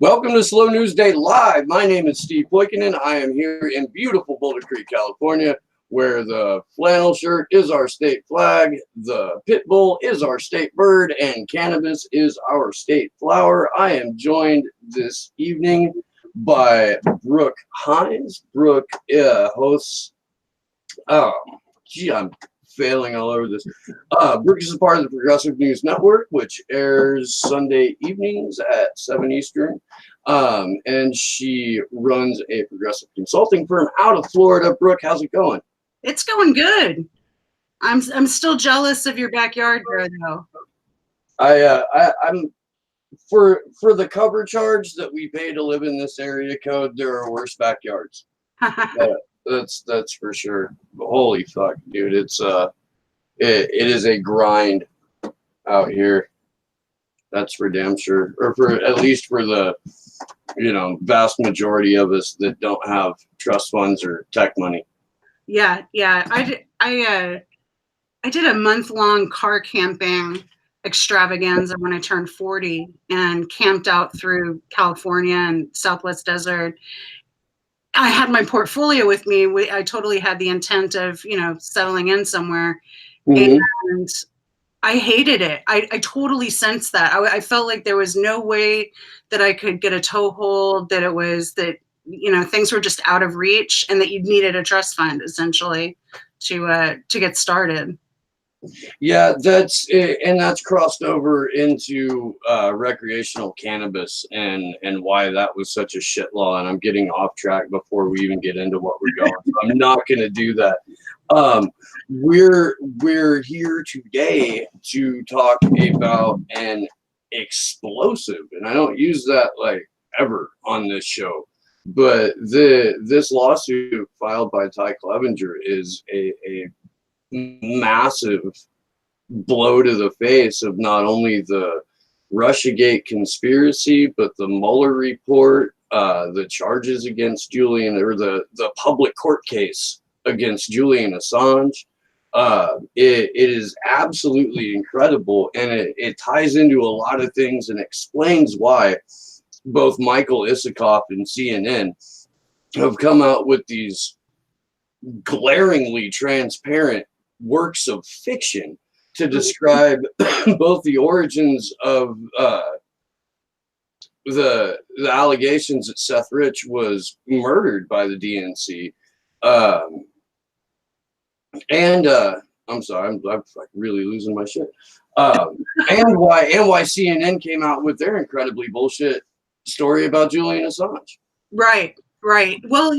Welcome to Slow News Day Live. My name is Steve Poikinen. I am here in beautiful Boulder Creek, California, where the flannel shirt is our state flag, the pit bull is our state bird, and cannabis is our state flower. I am joined this evening by Brook Hines. Brook hosts, I'm failing all over this. Brook is a part of the Progressive News Network, which airs Sunday evenings at 7 Eastern. And she runs a progressive consulting firm out of Florida. Brook, how's it going? It's going good. I'm still jealous of your backyard there, though. I'm for the cover charge that we pay to live in this area code. There are worse backyards. That's for sure. Holy fuck, dude! It is a grind out here. That's for damn sure. Or for at least for the vast majority of us that don't have trust funds or tech money. Yeah. I did a month-long car camping extravaganza when I turned 40 and camped out through California and Southwest Desert. I had my portfolio with me. I totally had the intent of, settling in somewhere. Mm-hmm. And I hated it. I totally sensed that. I felt like there was no way that I could get a toehold, that it was that, things were just out of reach and that you needed a trust fund essentially to get started. Yeah, that's crossed over into recreational cannabis and why that was such a shit law. And I'm getting off track before we even get into what we're going. So I'm not going to do that. We're here today to talk about an explosive, and I don't use that like ever on this show, but this lawsuit filed by Ty Clevenger is a massive blow to the face of not only the Russiagate conspiracy, but the Mueller report, the charges against Julian, or the public court case against Julian Assange. It is absolutely incredible, and it ties into a lot of things and explains why both Michael Isikoff and CNN have come out with these glaringly transparent works of fiction to describe both the origins of the allegations that Seth Rich was murdered by the DNC, and I'm sorry, I'm like really losing my shit, and why CNN came out with their incredibly bullshit story about Julian Assange. Right. Well,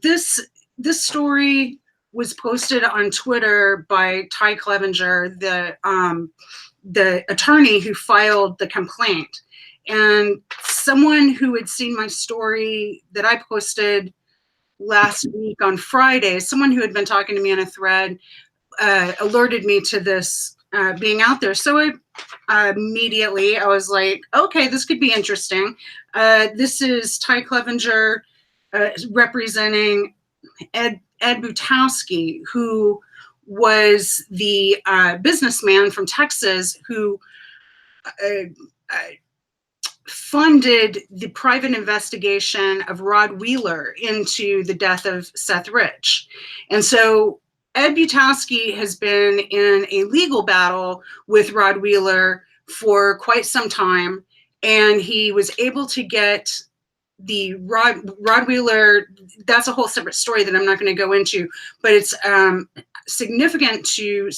this story was posted on Twitter by Ty Clevenger, the attorney who filed the complaint. And someone who had seen my story that I posted last week on Friday, someone who had been talking to me on a thread, alerted me to this being out there. So immediately I was like, okay, this could be interesting. This is Ty Clevenger representing Ed Butowski, who was the businessman from Texas who funded the private investigation of Rod Wheeler into the death of Seth Rich. And so Ed Butowski has been in a legal battle with Rod Wheeler for quite some time, and he was able to get the Rod Wheeler. That's a whole separate story that I'm not going to go into, but it's significant to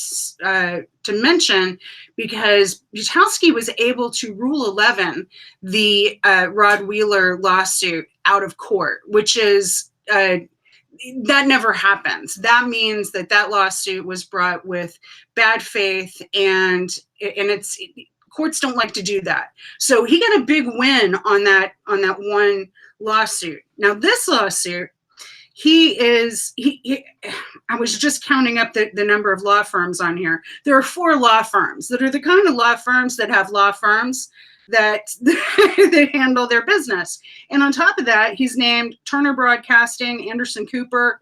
mention because Butowski was able to Rule 11 the Rod Wheeler lawsuit out of court, which is that never happens. That means that lawsuit was brought with bad faith, and it's courts don't like to do that. So he got a big win on that one lawsuit. Now this lawsuit, I was just counting up the number of law firms on here. There are 4 law firms that are the kind of law firms that have law firms that handle their business. And on top of that, he's named Turner Broadcasting, Anderson Cooper,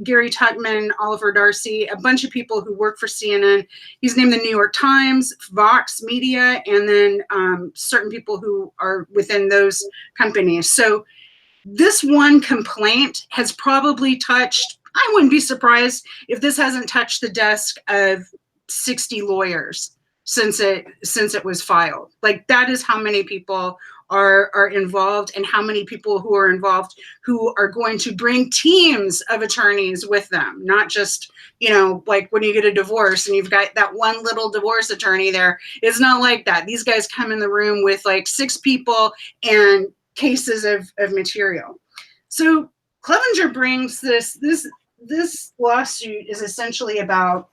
Gary Tuchman, Oliver Darcy, a bunch of people who work for CNN. He's named the New York Times, Vox Media, and then certain people who are within those companies. So this one complaint has probably touched, I wouldn't be surprised if this hasn't touched the desk of 60 lawyers since it was filed. Like, that is how many people are involved, and how many people who are involved who are going to bring teams of attorneys with them, not just, like when you get a divorce and you've got that one little divorce attorney there. It's not like that. These guys come in the room with like 6 people and cases of material. So Clevenger brings this lawsuit is essentially about,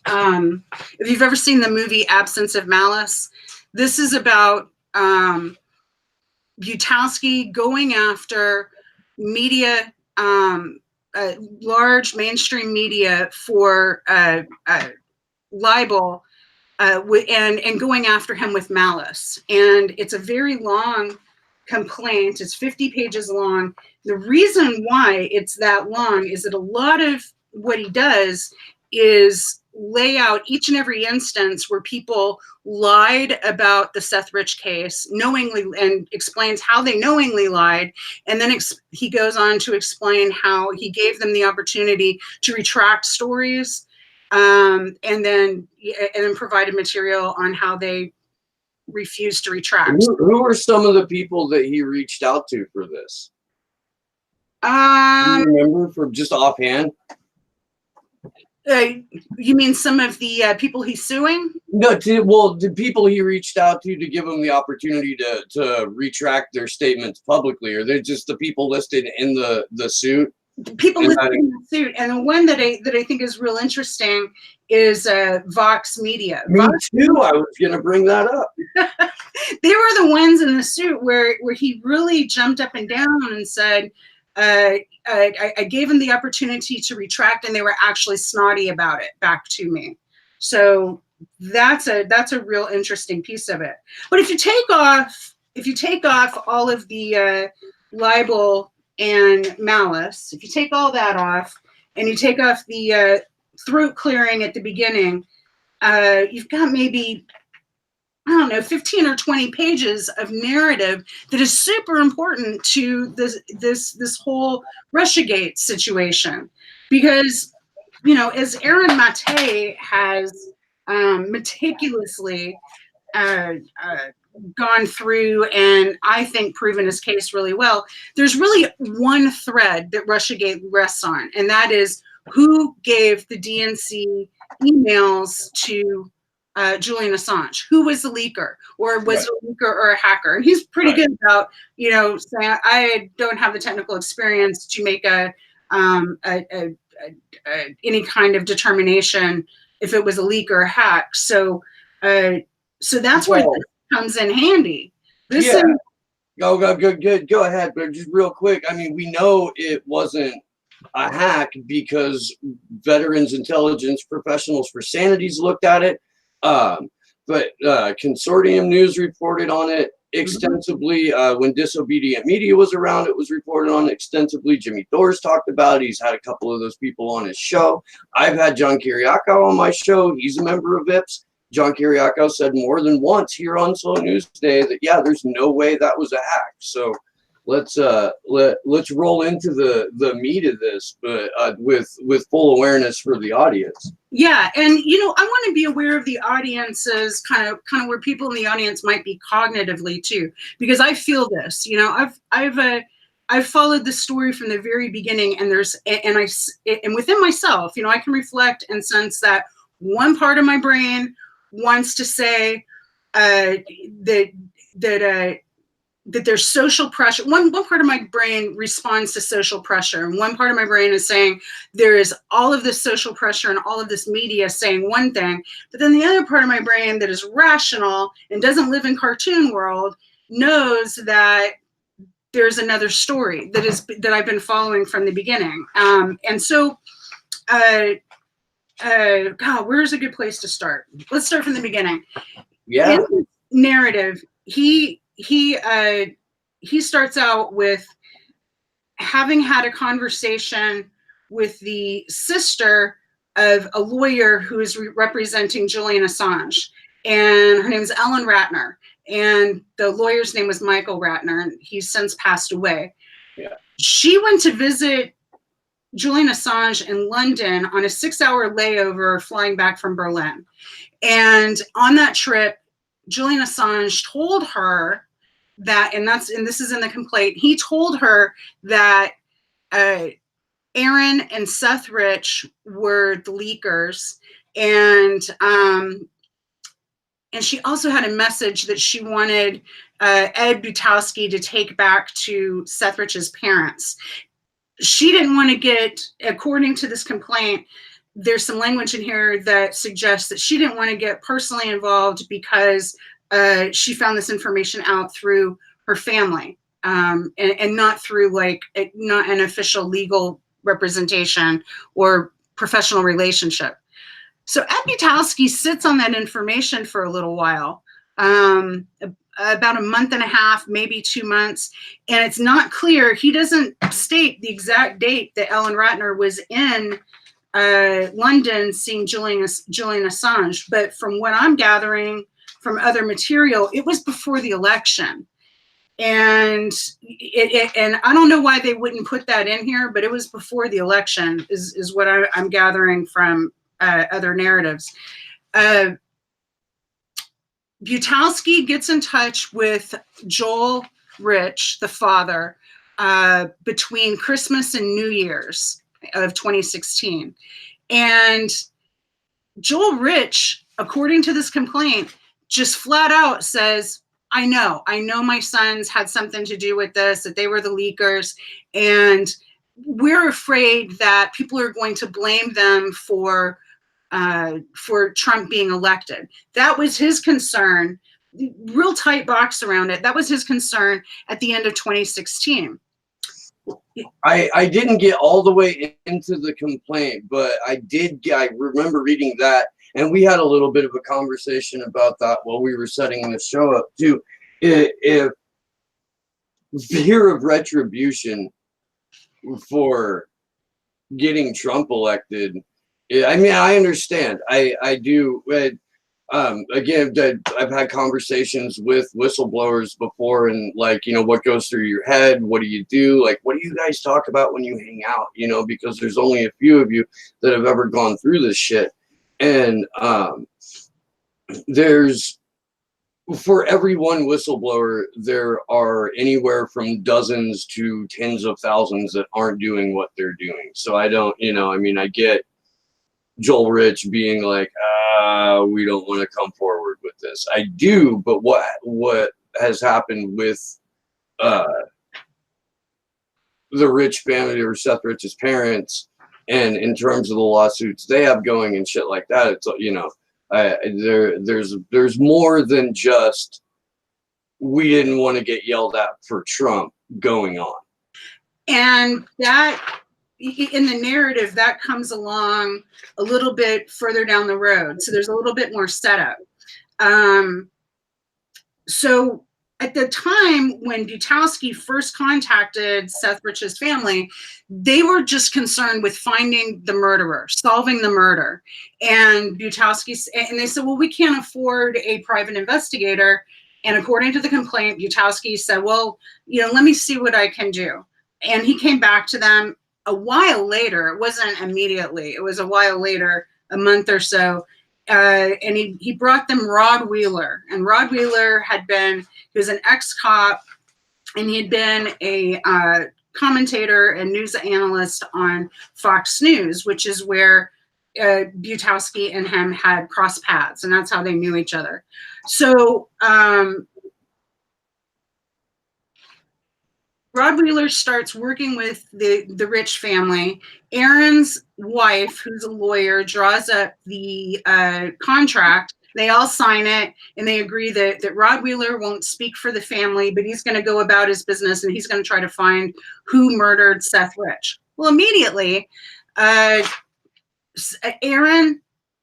if you've ever seen the movie Absence of Malice, this is about Butowski going after media, large mainstream media for libel, and going after him with malice. And it's a very long complaint. It's 50 pages long. The reason why it's that long is that a lot of what he does is lay out each and every instance where people lied about the Seth Rich case knowingly, and explains how they knowingly lied. And then he goes on to explain how he gave them the opportunity to retract stories, and then provided material on how they refused to retract. Who were some of the people that he reached out to for this? Do you remember from just offhand? You mean some of the people he's suing? No, the people he reached out to give them the opportunity to retract their statements publicly, or they're just the people listed in the suit? People listed in the suit, and the one that I think is real interesting is Vox Media. Me too. I was going to bring that up. They were the ones in the suit where he really jumped up and down and said, I gave him the opportunity to retract, and they were actually snotty about it back to me. So that's a real interesting piece of it. But if you take off all of the libel and malice, if you take all that off, and you take off the throat clearing at the beginning, you've got maybe, I don't know, 15 or 20 pages of narrative that is super important to this whole Russiagate situation. Because, as Aaron Mate has meticulously gone through and I think proven his case really well, there's really one thread that Russiagate rests on, and that is who gave the DNC emails to Julian Assange. Who was the leaker, or was it a leaker or a hacker? And he's pretty good about, saying, I don't have the technical experience to make any kind of determination if it was a leak or a hack. So that's where this comes in handy. Go ahead, but just real quick. I mean, we know it wasn't a hack because veterans intelligence professionals for Sanity's looked at it. But Consortium News reported on it extensively. When Disobedient Media was around, it was reported on extensively. Jimmy Thor's talked about it. He's had a couple of those people on his show. I've had John Kiriakou on my show. He's a member of VIPS. John Kiriakou said more than once here on Slow News Day that, there's no way that was a hack. So let's roll into the meat of this, but with full awareness for the audience. Yeah, and I want to be aware of the audiences, kind of where people in the audience might be cognitively too, because I feel this. I've followed this story from the very beginning, and and within myself, I can reflect and sense that one part of my brain wants to say that there's social pressure. One part of my brain responds to social pressure, and one part of my brain is saying there is all of this social pressure and all of this media saying one thing, but then the other part of my brain that is rational and doesn't live in cartoon world knows that there's another story that I've been following from the beginning. And so, God, where's a good place to start? Let's start from the beginning. Yeah. In his narrative, he starts out with having had a conversation with the sister of a lawyer who is representing Julian Assange, and her name is Ellen Ratner, and the lawyer's name was Michael Ratner, and he's since passed away. Yeah. She went to visit Julian Assange in London on a 6-hour layover flying back from Berlin. And on that trip, Julian Assange told her that, and this is in the complaint, he told her that Aaron and Seth Rich were the leakers, and she also had a message that she wanted Ed Butowski to take back to Seth Rich's parents. She didn't want to get, according to this complaint, there's some language in here that suggests that she didn't want to get personally involved because she found this information out through her family, and not through not an official legal representation or professional relationship. So Ed Butowski sits on that information for a little while, about a month and a half, maybe 2 months, and it's not clear. He doesn't state the exact date that Ellen Ratner was in London seeing Julian Assange, but from what I'm gathering from other material, it was before the election. And and I don't know why they wouldn't put that in here, but it was before the election is what I'm gathering from other narratives. Butowski gets in touch with Joel Rich, the father, between Christmas and New Year's of 2016. And Joel Rich, according to this complaint, just flat out says, I know my sons had something to do with this, that they were the leakers, and we're afraid that people are going to blame them for Trump being elected. That was his concern, real tight box around it. That was his concern at the end of 2016. I didn't get all the way into the complaint, but I remember reading that, and we had a little bit of a conversation about that while we were setting the show up too. If fear of retribution for getting Trump elected, I mean, I understand. I do. Again, I've had conversations with whistleblowers before, and what goes through your head? What do you do? What do you guys talk about when you hang out? Because there's only a few of you that have ever gone through this shit. And there's, for every one whistleblower, there are anywhere from dozens to tens of thousands that aren't doing what they're doing. So I don't, I get Joel Rich being like, we don't want to come forward with this. I do, but what has happened with the Rich family or Seth Rich's parents, and in terms of the lawsuits they have going and shit like that, it's there's more than just we didn't want to get yelled at for Trump going on. And that, in the narrative, that comes along a little bit further down the road. So there's a little bit more setup. So at the time when Butowski first contacted Seth Rich's family, they were just concerned with finding the murderer, solving the murder. And Butowski, and they said, well, we can't afford a private investigator. And according to the complaint, Butowski said, well, let me see what I can do. And he came back to them a while later. It wasn't immediately. It was a while later, a month or so. And he brought them Rod Wheeler. And Rod Wheeler he was an ex-cop, and he had been a commentator and news analyst on Fox News, which is where Butowski and him had crossed paths, and that's how they knew each other. So Rod Wheeler starts working with the Rich family. Aaron's wife, who's a lawyer, draws up the contract. They all sign it, and they agree that Rod Wheeler won't speak for the family, but he's going to go about his business, and he's going to try to find who murdered Seth Rich. Well, immediately, Aaron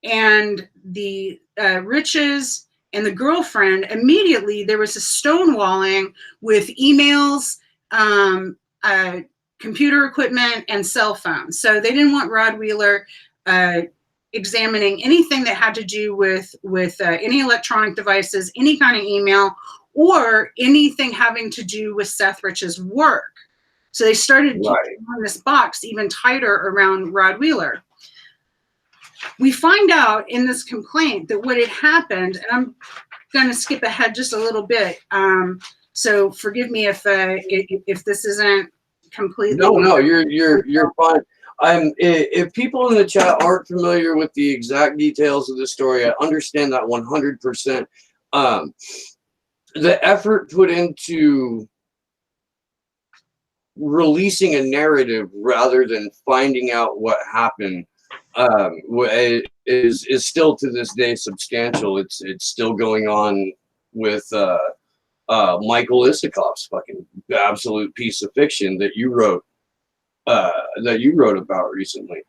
and the Riches and the girlfriend, immediately there was a stonewalling with emails, computer equipment, and cell phones. So they didn't want Rod Wheeler examining anything that had to do with any electronic devices, any kind of email, or anything having to do with Seth Rich's work. So they started keeping this box even tighter around Rod Wheeler. We find out in this complaint that what had happened, and I'm going to skip ahead just a little bit. So forgive me if this isn't completely. No, you're fine. If people in the chat aren't familiar with the exact details of the story, I understand that 100%. The effort put into releasing a narrative rather than finding out what happened is still to this day substantial. It's still going on with Michael Isikoff's fucking absolute piece of fiction that you wrote about recently.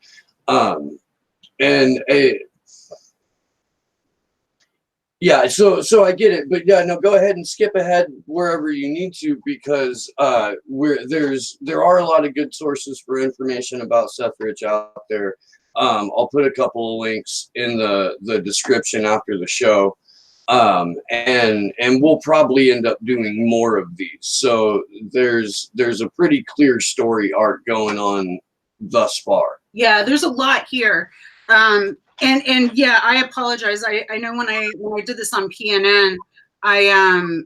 Yeah, so I get it, but yeah, no, go ahead and skip ahead wherever you need to, because there are a lot of good sources for information about Seth Rich out there. I'll put a couple of links in the description after the show, and we'll probably end up doing more of these. So there's a pretty clear story arc going on thus far. Yeah, there's a lot here. And yeah, I apologize. I know when I did this on PNN, I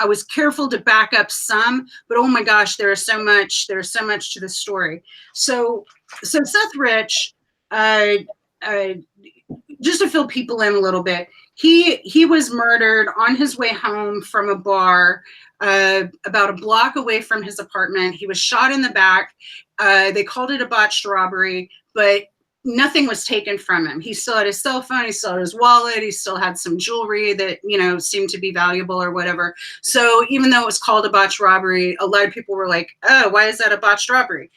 was careful to back up some, but oh my gosh, there's so much to the story. So Seth Rich, just to fill people in a little bit, he was murdered on his way home from a bar about a block away from his apartment. He was shot in the back. They called it a botched robbery, but nothing was taken from him. He still had his cell phone, he still had his wallet, he still had some jewelry that, seemed to be valuable or whatever. So even though it was called a botched robbery, a lot of people were like, oh, why is that a botched robbery?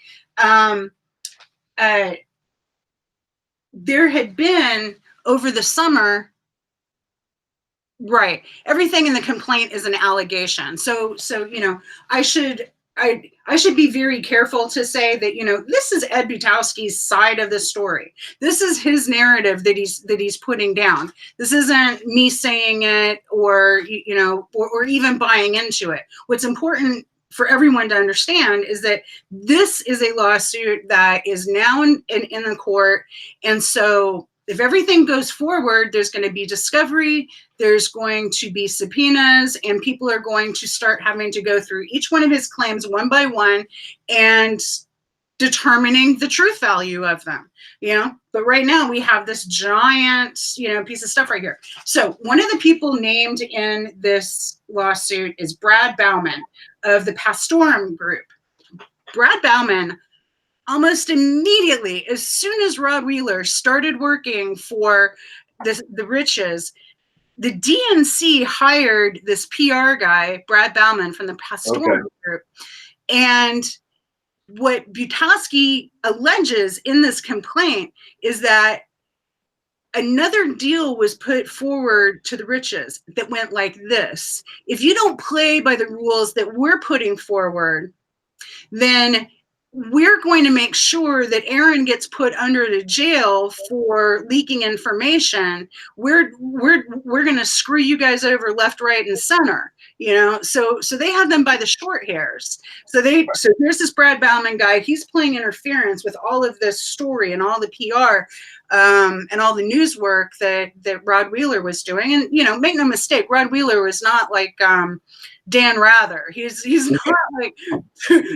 There had been, over the summer, right, everything in the complaint is an allegation. So I should be very careful to say that, this is Ed Butowski's side of the story. This is his narrative that he's putting down. This isn't me saying it or even buying into it. What's important for everyone to understand is that this is a lawsuit that is now in the court. And so if everything goes forward, there's going to be discovery, there's going to be subpoenas, and people are going to start having to go through each one of his claims one by one and determining the truth value of them, But right now we have this giant, piece of stuff right here. So one of the people named in this lawsuit is Brad Bauman of the Pastorum Group. Brad Bauman, almost immediately, as soon as Rod Wheeler started working for the Riches, the DNC hired this PR guy, Brad Bauman from the Pastorum Group. And what Butowski alleges in this complaint is that another deal was put forward to the Riches that went like this. If you don't play by the rules that we're putting forward, then we're going to make sure that Aaron gets put under the jail for leaking information. We're going to screw you guys over left, right, and center. So they have them by the short hairs. So here's this Brad Bauman guy. He's playing interference with all of this story and all the PR and all the news work that Rod Wheeler was doing. And make no mistake, Rod Wheeler was not like Dan Rather. He's not like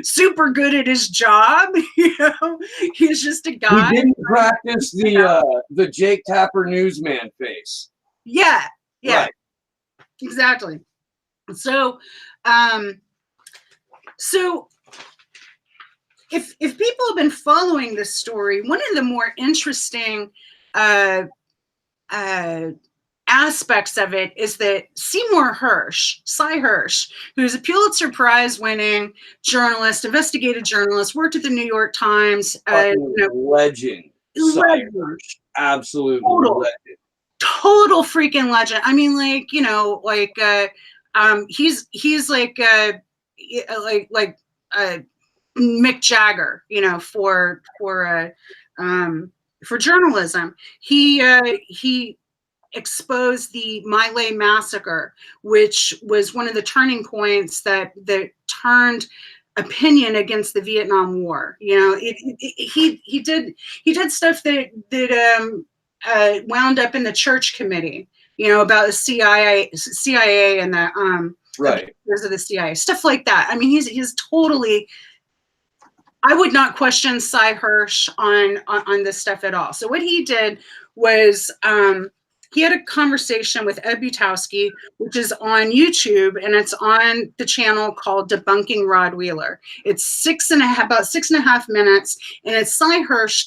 super good at his job. He's just a guy. He didn't practice the Jake Tapper newsman face. Yeah, right. Exactly. So if people have been following this story, one of the more interesting aspects of it is that Seymour Hersh, Cy Hersh, who's a Pulitzer Prize winning journalist, investigative journalist, worked at the New York Times. Legend. Cy Hersh. Absolute legend. Total freaking legend. I mean, he's like Mick Jagger, for journalism. He exposed the My Lai massacre, which was one of the turning points that turned opinion against the Vietnam War. He did stuff that wound up in the Church Committee, about the CIA and the right. of the CIA, stuff like that. I mean, he's totally. I would not question Cy Hirsch on this stuff at all. So what he did was he had a conversation with Ed Butowski, which is on YouTube, and it's on the channel called Debunking Rod Wheeler. It's about 6.5 minutes, and it's Cy Hirsch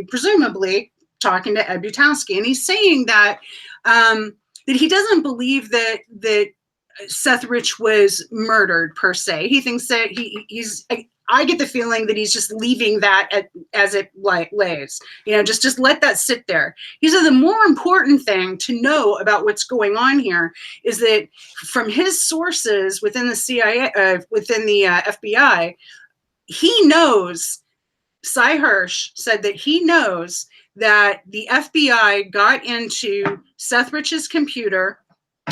presumably talking to Ed Butowski, and he's saying that that he doesn't believe that Seth Rich was murdered per se. He thinks that he's. I get the feeling that he's just leaving that as it lays. Just let that sit there. He said the more important thing to know about what's going on here is that from his sources within the CIA, within the FBI, he knows. Cy Hirsch said that he knows that the FBI got into Seth Rich's computer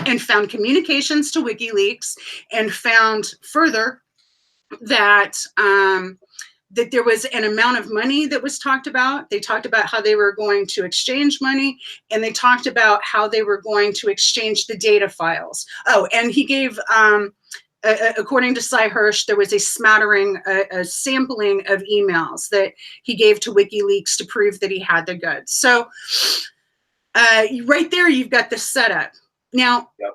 and found communications to WikiLeaks and found further that that there was an amount of money that was talked about. They talked about how they were going to exchange money, and they talked about how they were going to exchange the data files. Oh, and he gave, according to Cy Hirsch, there was a smattering, a sampling of emails that he gave to WikiLeaks to prove that he had the goods. So right there, you've got the setup. Now, yep.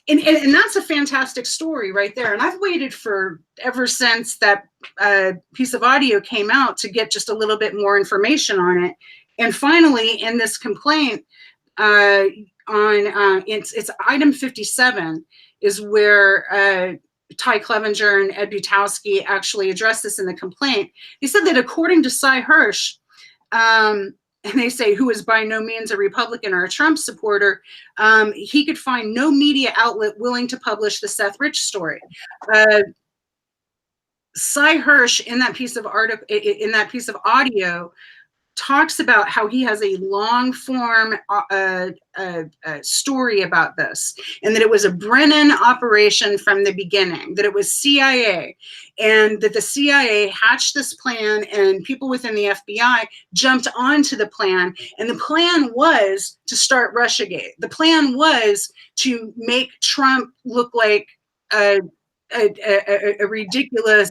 And that's a fantastic story right there. And I've waited ever since that piece of audio came out to get just a little bit more information on it. And finally, in this complaint, it's item 57 is where Ty Clevenger and Ed Butowski actually addressed this in the complaint. He said that according to Cy Hirsch, and they say, who is by no means a Republican or a Trump supporter, he could find no media outlet willing to publish the Seth Rich story. Cy Hirsch, in that piece of audio, talks about how he has a long form story about this, and that it was a Brennan operation from the beginning, that it was CIA, and that the CIA hatched this plan and people within the FBI jumped onto the plan. And the plan was to start Russiagate. The plan was to make Trump look like a ridiculous,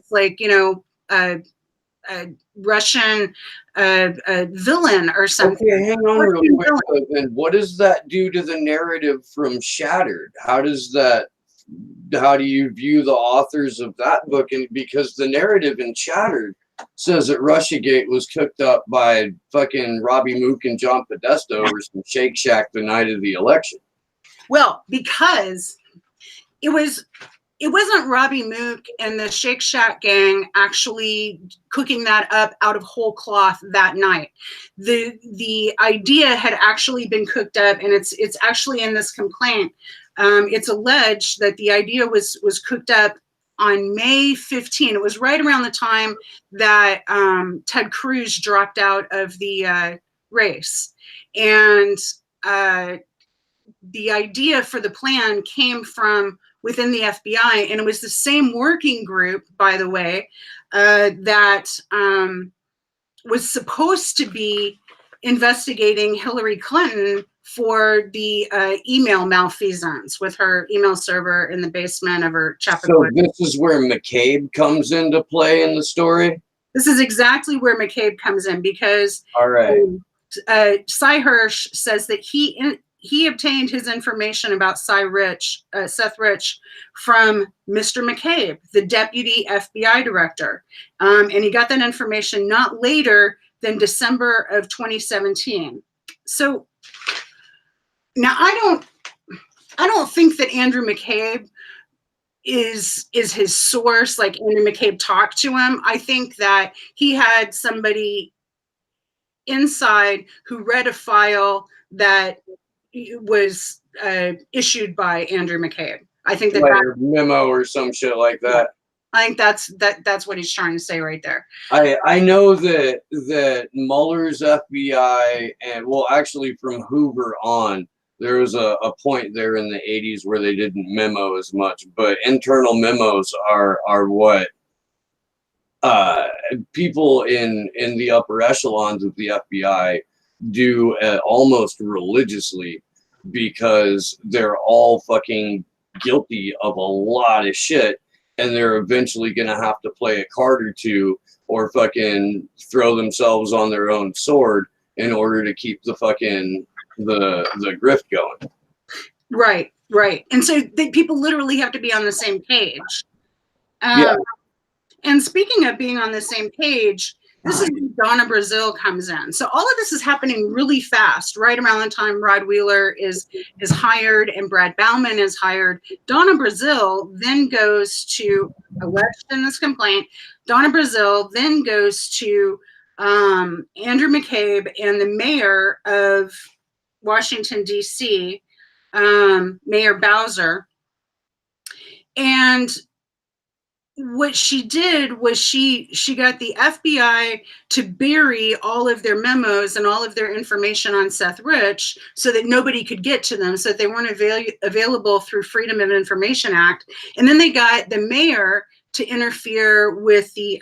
Russian villain or something. Okay, hang on real quick. And what does that do to the narrative from Shattered? How do you view the authors of that book? And because the narrative in Shattered says that Russiagate was cooked up by fucking Robbie Mook and John Podesta over some Shake Shack the night of the election. Well, because it wasn't Robbie Mook and the Shake Shack gang actually cooking that up out of whole cloth that night. The idea had actually been cooked up, and it's actually in this complaint. It's alleged that the idea was cooked up on May 15. It was right around the time that Ted Cruz dropped out of the race. And the idea for the plan came from within the FBI, and it was the same working group, by the way, that was supposed to be investigating Hillary Clinton for the email malfeasance with her email server in the basement of her Chapel. So this is where McCabe comes into play in the story? This is exactly where McCabe comes in, because all right. Cy Hirsch says that he obtained his information about Seth Rich from Mr. McCabe, the deputy FBI director. And he got that information not later than December of 2017. So now I don't think that Andrew McCabe is his source, like Andrew McCabe talked to him. I think that he had somebody inside who read a file that was issued by Andrew McCabe. I think that like a memo or some shit like that. I think that's what he's trying to say right there. I know that Mueller's FBI and, well, actually from Hoover on, there was a point there in the 80s where they didn't memo as much, but internal memos are what people in the upper echelons of the FBI do almost religiously, because they're all fucking guilty of a lot of shit, and they're eventually gonna have to play a card or two or fucking throw themselves on their own sword in order to keep the fucking the grift going. Right. And so people literally have to be on the same page. Yeah. And speaking of being on the same page, this is when Donna Brazile comes in. So all of this is happening really fast, right around the time Rod Wheeler is hired and Brad Bauman is hired. Donna Brazile then goes to, alleged in this complaint, Donna Brazile then goes to Andrew McCabe and the mayor of Washington, D.C., Mayor Bowser. And what she did was she got the FBI to bury all of their memos and all of their information on Seth Rich so that nobody could get to them, so that they weren't available through Freedom of Information Act. And then they got the mayor to interfere with the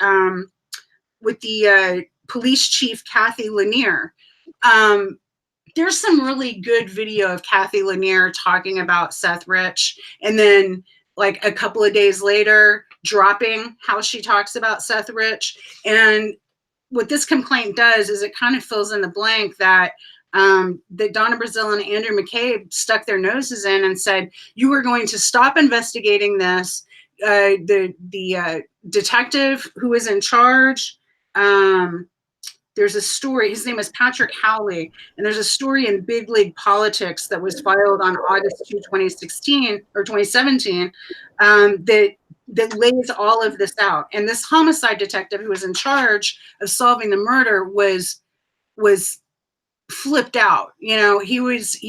police chief, Kathy Lanier. There's some really good video of Kathy Lanier talking about Seth Rich, and then like a couple of days later, dropping how she talks about Seth Rich. And what this complaint does is it kind of fills in the blank that that Donna Brazile and Andrew McCabe stuck their noses in and said, you are going to stop investigating this. The detective who is in charge, there's a story, his name is Patrick Howley, and there's a story in Big League Politics that was filed on August 2, 2016 or 2017 that lays all of this out. And this homicide detective who was in charge of solving the murder was flipped out. You know, he was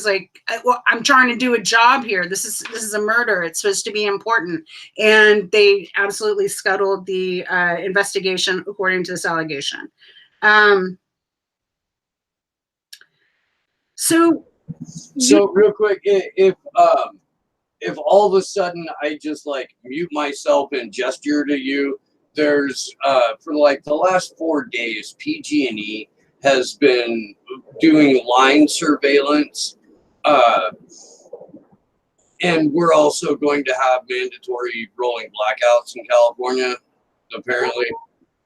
like, well, I'm trying to do a job here. This is a murder. It's supposed to be important. And they absolutely scuttled the investigation according to this allegation. So real quick, if all of a sudden I just like mute myself and gesture to you, there's for like the last 4 days, PG&E has been doing line surveillance, and we're also going to have mandatory rolling blackouts in California, apparently.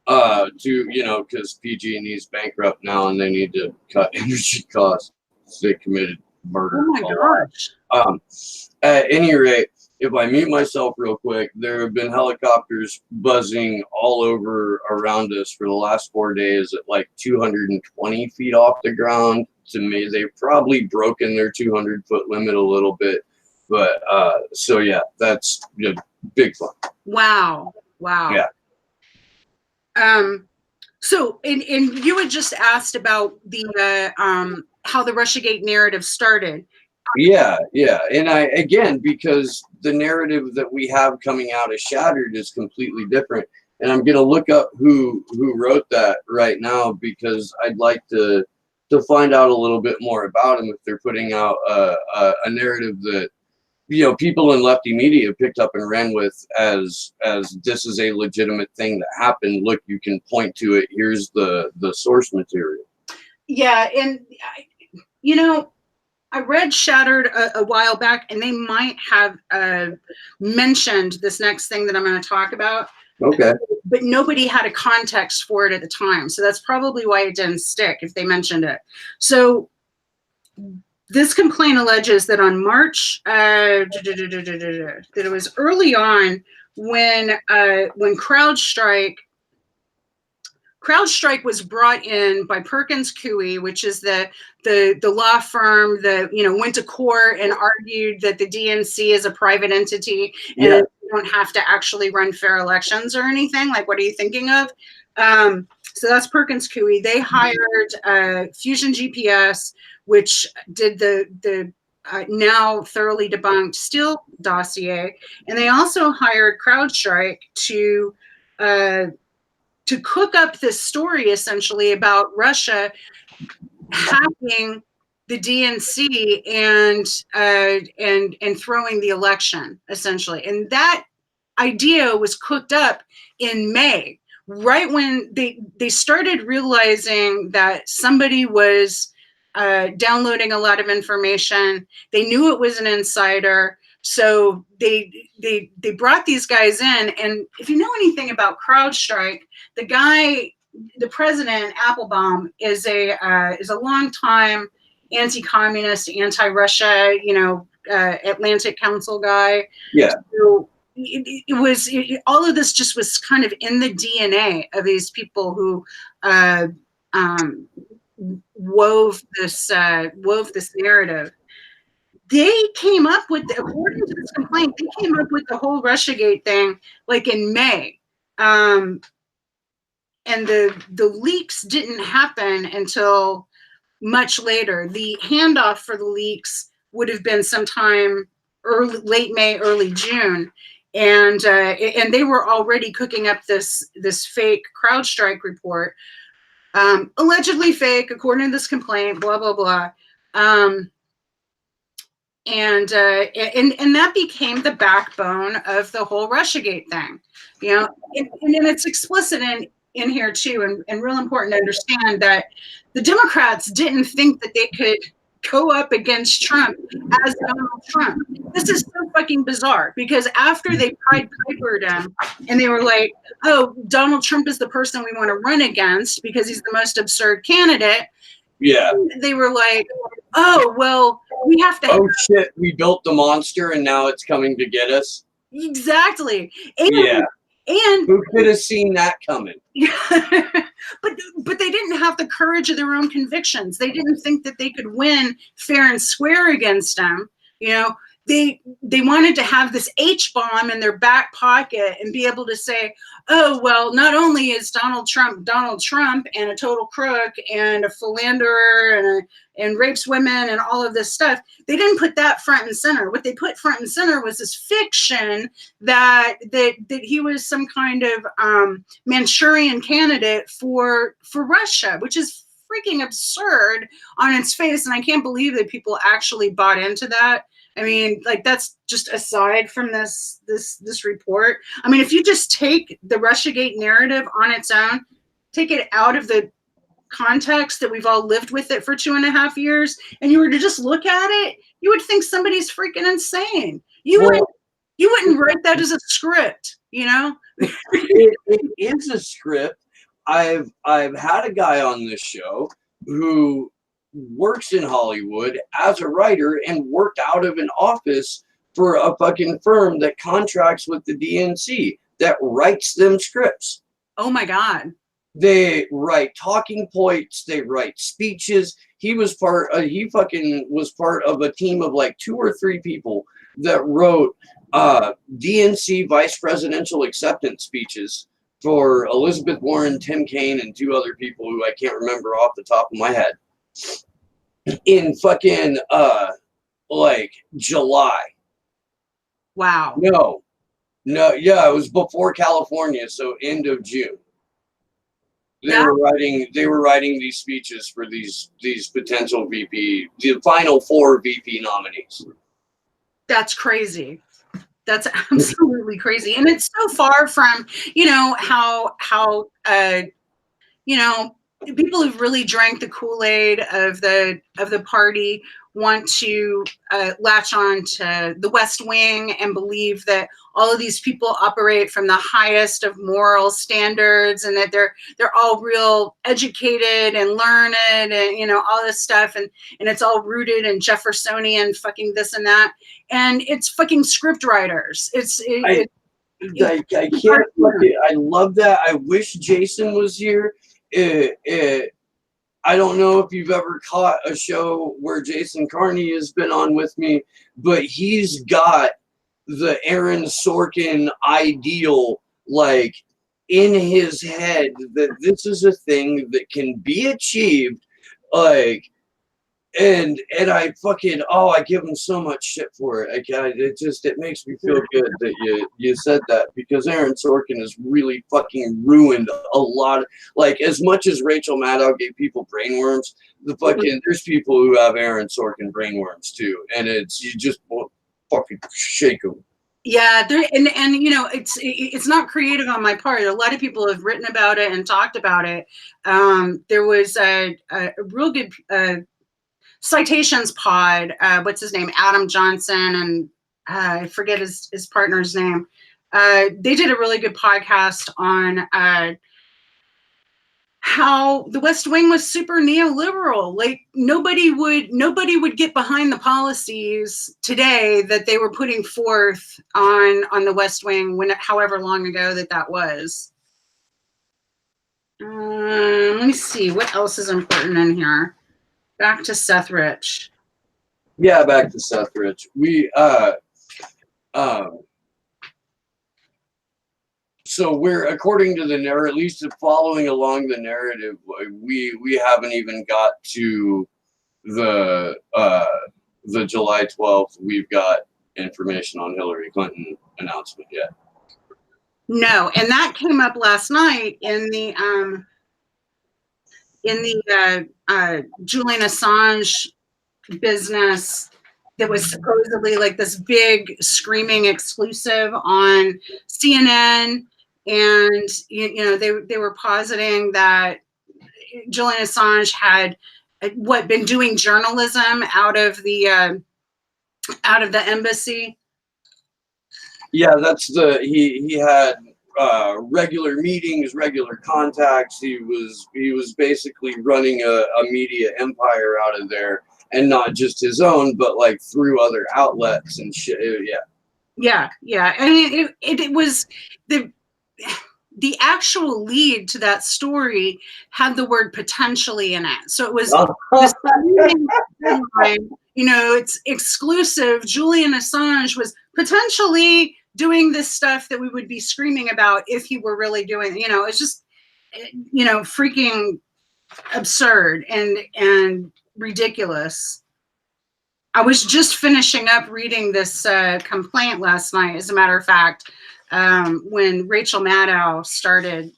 Because PG&E is bankrupt now and they need to cut energy costs. They committed murder. Oh my gosh. At any rate, if I mute myself real quick, there have been helicopters buzzing all over around us for the last 4 days at like 220 feet off the ground. To me, they've probably broken their 200-foot limit a little bit. But so yeah, that's big fun. Wow. Yeah. So, and you had just asked about the how the Russiagate narrative started. Yeah. And because the narrative that we have coming out of Shattered is completely different. And I'm going to look up who wrote that right now, because I'd like to find out a little bit more about them if they're putting out a narrative that, people in lefty media picked up and ran with as this is a legitimate thing that happened. Look, you can point to it. Here's the source material. Yeah. And, I read Shattered a while back, and they might have mentioned this next thing that I'm going to talk about. Okay. But nobody had a context for it at the time. So that's probably why it didn't stick if they mentioned it. So this complaint alleges that on March, that it was early on when CrowdStrike was brought in by Perkins Coie, which is the law firm that went to court and argued that the DNC is a private entity and you don't have to actually run fair elections or anything. Like, what are you thinking of? So that's Perkins Coie. They hired Fusion GPS, which did the now thoroughly debunked Steele dossier, and they also hired CrowdStrike to cook up this story essentially about Russia hacking the DNC and throwing the election essentially, and that idea was cooked up in May, right when they started realizing that somebody was downloading a lot of information. They knew it was an insider, so they brought these guys in. And if you know anything about CrowdStrike, the president Applebaum is a longtime anti-communist, anti-Russia, Atlantic Council guy. Yeah. So all of this just was kind of in the DNA of these people who wove this narrative. They came up with, according to this complaint, they came up with the whole Russiagate thing like in May. And the leaks didn't happen until much later. The handoff for the leaks would have been sometime late May, early June. And they were already cooking up this fake CrowdStrike report, allegedly fake, according to this complaint. Blah blah blah, and that became the backbone of the whole Russiagate thing. And it's explicit in here too, and real important to understand that the Democrats didn't think that they could go up against Trump as Donald Trump. This is so fucking bizarre, because after they Pied Pipered him and they were like, oh, Donald Trump is the person we want to run against because he's the most absurd candidate. Yeah. They were like, oh, well, we have to. Oh, shit, we built the monster and now it's coming to get us. Exactly. And who could have seen that coming? But they didn't have the courage of their own convictions. They didn't think that they could win fair and square against them. They wanted to have this H-bomb in their back pocket and be able to say, oh, well, not only is Donald Trump and a total crook and a philanderer and rapes women and all of this stuff. They didn't put that front and center. What they put front and center was this fiction that he was some kind of Manchurian candidate for Russia, which is freaking absurd on its face. And I can't believe that people actually bought into that. I mean, like, that's just aside from this report. I mean, if you just take the Russiagate narrative on its own, take it out of the context that we've all lived with it for 2.5 years, and you were to just look at it, you would think somebody's freaking insane. You wouldn't write that as a script, It is a script. I've had a guy on this show who works in Hollywood as a writer and worked out of an office for a fucking firm that contracts with the DNC that writes them scripts. Oh my God. They write talking points, they write speeches. He fucking was part of a team of like 2 or 3 people that wrote DNC vice presidential acceptance speeches for Elizabeth Warren, Tim Kaine, and 2 other people who I can't remember off the top of my head. In fucking like July. Wow. No, yeah, it was before California, so end of June. They were writing these speeches for these potential VP, the final 4 VP nominees. That's crazy. That's absolutely crazy, and it's so far from how people who've really drank the Kool-Aid of the party want to latch on to the West Wing and believe that all of these people operate from the highest of moral standards and that they're all real educated and learned and all this stuff and it's all rooted in Jeffersonian fucking this and that, and it's fucking script writers. I can't. I love that. I wish Jason was here. I don't know if you've ever caught a show where Jason Carney has been on with me, but he's got the Aaron Sorkin ideal like in his head that this is a thing that can be achieved like and I fucking I give him so much shit for it. It makes me feel good that you said that, because Aaron Sorkin has really fucking ruined a lot of, like, as much as Rachel Maddow gave people brainworms, there's people who have Aaron Sorkin brainworms too, and you just won't fucking shake them. Yeah, and it's not creative on my part. A lot of people have written about it and talked about it. There was a real good Citations pod. What's his name? Adam Johnson, and I forget his partner's name. They did a really good podcast on how the West Wing was super neoliberal. Like nobody would get behind the policies today that they were putting forth on the West Wing however long ago that was. Let me see what else is important in here. Back to Seth Rich. Yeah, back to Seth Rich. So we're, according to the narrative, at least following along the narrative, we haven't even got to the July 12th. We've got information on Hillary Clinton announcement yet. No, and that came up last night in the Julian Assange business. That was supposedly like this big screaming exclusive on CNN. And, they were positing that Julian Assange had been doing journalism out of the embassy. Yeah, that's he had regular meetings, regular contacts. He was basically running a media empire out of there, and not just his own, but like through other outlets and shit. Yeah. I mean, it was the actual lead to that story had the word potentially in it. So it was it's exclusive. Julian Assange was potentially doing this stuff that we would be screaming about if he were really doing, it's just, freaking absurd and ridiculous. I was just finishing up reading this complaint last night, as a matter of fact, when Rachel Maddow started.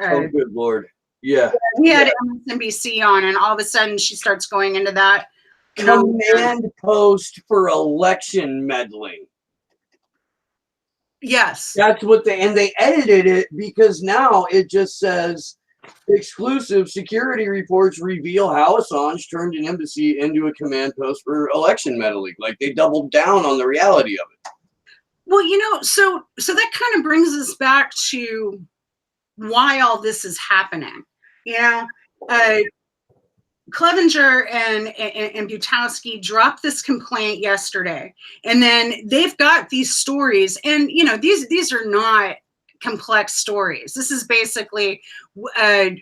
Oh, good Lord. Yeah. We had MSNBC on, and all of a sudden she starts going into that. Command post for election meddling. Yes. That's what they edited it, because now it just says exclusive security reports reveal how Assange turned an embassy into a command post for election meddling. Like they doubled down on the reality of it. Well, so that kind of brings us back to why all this is happening. Clevenger and Butowski dropped this complaint yesterday, and then they've got these stories, and these are not complex stories. This is basically Kevin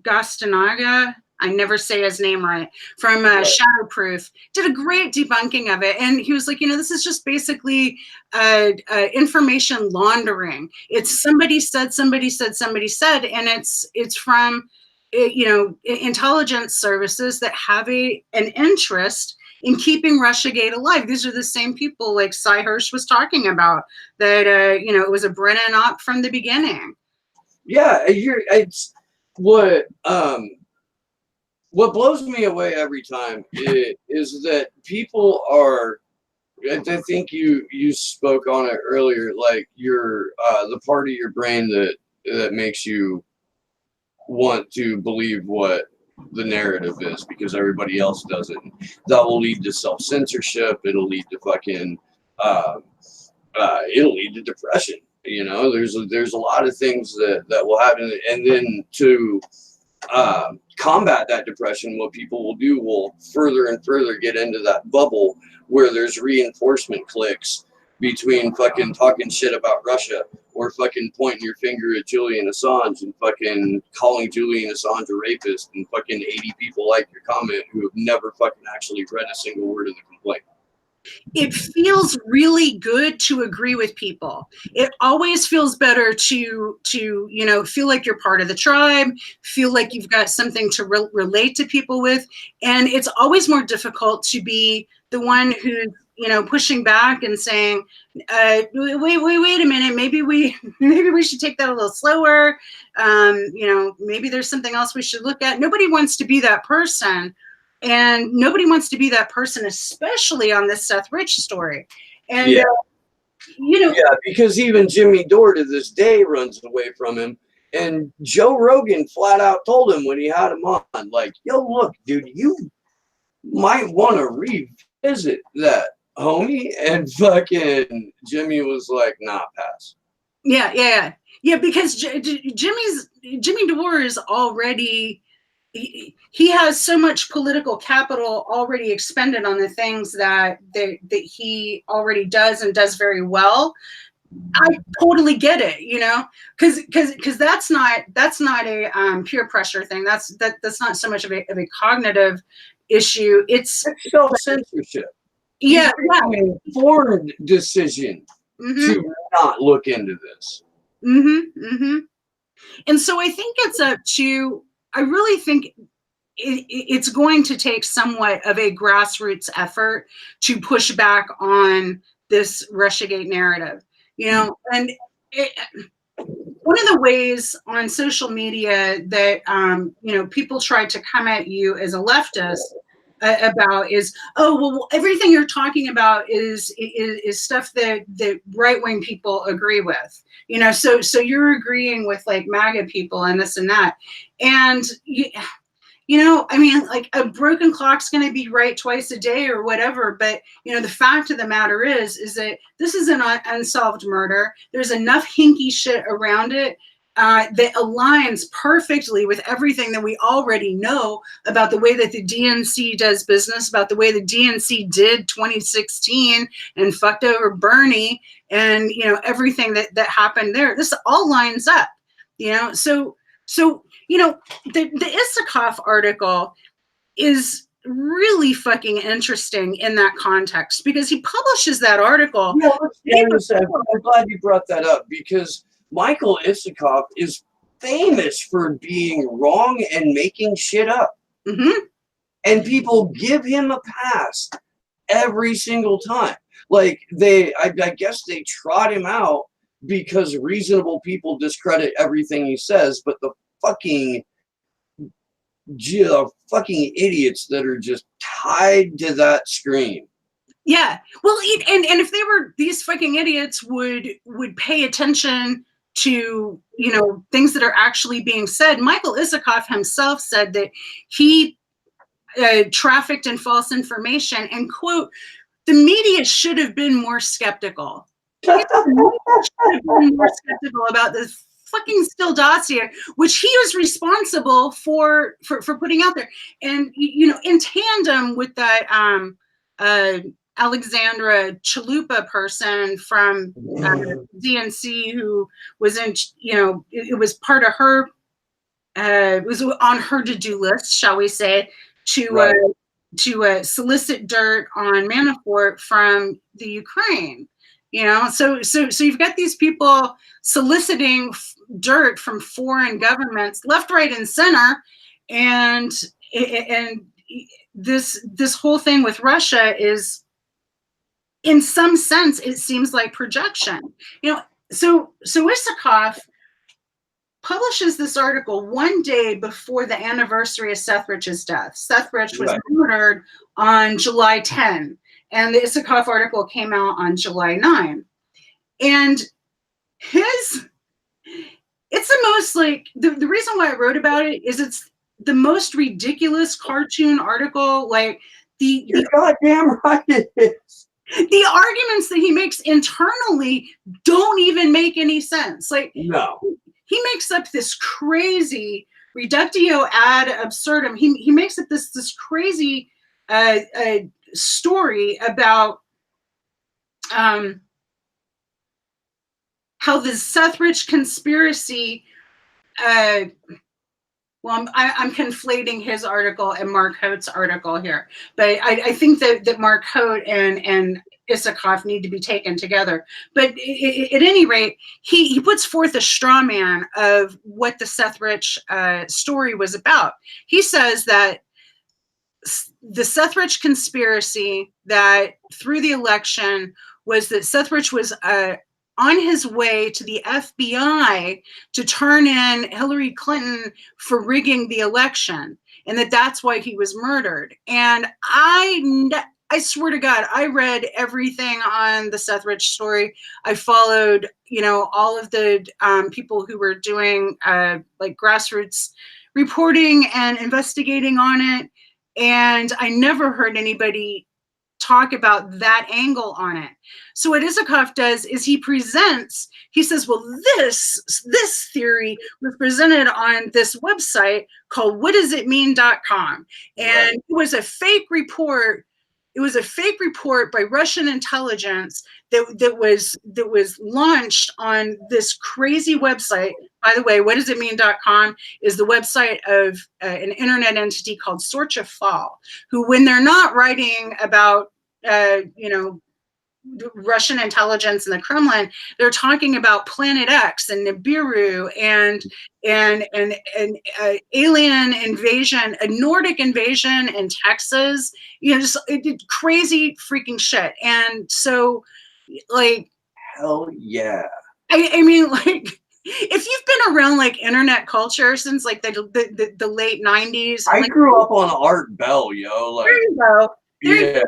Gostanaga, I never say his name right, from Shadowproof, did a great debunking of it. And he was like, this is just basically information laundering. It's somebody said, and it's from, intelligence services that have an interest in keeping Russiagate alive. These are the same people like Cy Hirsch was talking about, that, it was a Brennan op from the beginning. Yeah, it's what blows me away every time is that people are, I think you spoke on it earlier, like the part of your brain that makes you want to believe what the narrative is because everybody else doesn't. That will lead to self-censorship. It'll lead to fucking, it'll lead to depression. There's a lot of things that will happen, and then to combat that depression, what people will do will further and further get into that bubble where there's reinforcement clicks between fucking talking shit about Russia or fucking pointing your finger at Julian Assange and fucking calling Julian Assange a rapist, and fucking 80 people like your comment who have never fucking actually read a single word of the complaint. it feels really good to agree with people. It always feels better to feel like you're part of the tribe, feel like you've got something to relate to people with, and it's always more difficult to be the one who's pushing back and saying, wait a minute, maybe we should take that a little slower. Maybe there's something else we should look at. Nobody wants to be that person. And nobody wants to be that person, especially on this Seth Rich story. And, yeah, because even Jimmy Dore to this day runs away from him. And Joe Rogan flat out told him when he had him on, like, yo, look, dude, you might want to revisit that, homie. And fucking Jimmy was like, nah, pass. Yeah, because Jimmy Dore is already... He has so much political capital already expended on the things that he already does and does very well. I totally get it, because that's not a peer pressure thing. That's not so much of a cognitive issue. It's self-censorship. Yeah, an informed decision to not look into this. And so I think it's up to... I really think it's going to take somewhat of a grassroots effort to push back on this Russiagate narrative, and one of the ways on social media that, people try to come at you as a leftist about is, oh, well, everything you're talking about is stuff that right-wing people agree with, so you're agreeing with like MAGA people and this and that. And, like a broken clock's going to be right twice a day or whatever. But, the fact of the matter is that this is an unsolved murder. There's enough hinky shit around it that aligns perfectly with everything that we already know about the way that the DNC does business, about the way the DNC did 2016 and fucked over Bernie and, everything that happened there. This all lines up, so the Isikoff article is really fucking interesting in that context because he publishes that article. Yeah, I'm glad you brought that up because Michael Isikoff is famous for being wrong and making shit up. And people give him a pass every single time. Like I guess they trot him out because reasonable people discredit everything he says, but the fucking idiots that are just tied to that screen. Yeah. Well, and if they were, these fucking idiots would pay attention to, things that are actually being said. Michael Isikoff himself said that he trafficked in false information and, quote, the media should have been more skeptical. The media should have been more skeptical about this fucking Steele dossier, which he was responsible for putting out there. And, in tandem with that Alexandra Chalupa person from DNC who was in, it was part of her, it was on her to-do list, shall we say, to solicit dirt on Manafort from the Ukraine. So you've got these people soliciting dirt from foreign governments, left, right, and center, and this whole thing with Russia is, in some sense, it seems like projection. So Isikoff publishes this article one day before the anniversary of Seth Rich's death. Seth Rich was murdered on July 10. And the Isikoff article came out on July 9. And it's the most, like, the reason why I wrote about it is it's the most ridiculous cartoon article. Like, You're goddamn right it is. The arguments that he makes internally don't even make any sense. Like, no. He makes up this crazy reductio ad absurdum. He makes up this crazy story about how the Seth Rich conspiracy Well, I'm conflating his article and Mark Hote's article here, but I think that Mark Hote and Isikoff need to be taken together. But at any rate, he puts forth a straw man of what the Seth Rich story was about. He says that the Seth Rich conspiracy that through the election was that Seth Rich was on his way to the FBI to turn in Hillary Clinton for rigging the election, and that's why he was murdered. And I swear to God, I read everything on the Seth Rich story. I followed, all of the people who were doing like grassroots reporting and investigating on it. And I never heard anybody talk about that angle on it. So what Isikoff does is he says, well, this theory was presented on this website called whatdoesitmean.com. And It was a fake report. It was a fake report by Russian intelligence that was launched on this crazy website. By the way, whatdoesitmean.com is the website of an internet entity called Sorcha who, when they're not writing about Russian intelligence and the Kremlin, they're talking about Planet X and Nibiru and alien invasion, a Nordic invasion in Texas, just crazy freaking shit. And so, like, hell yeah. I mean, like, if you've been around like internet culture since like the late 90s, I like, grew up on Art Bell, yo. Like, there you go. Yeah.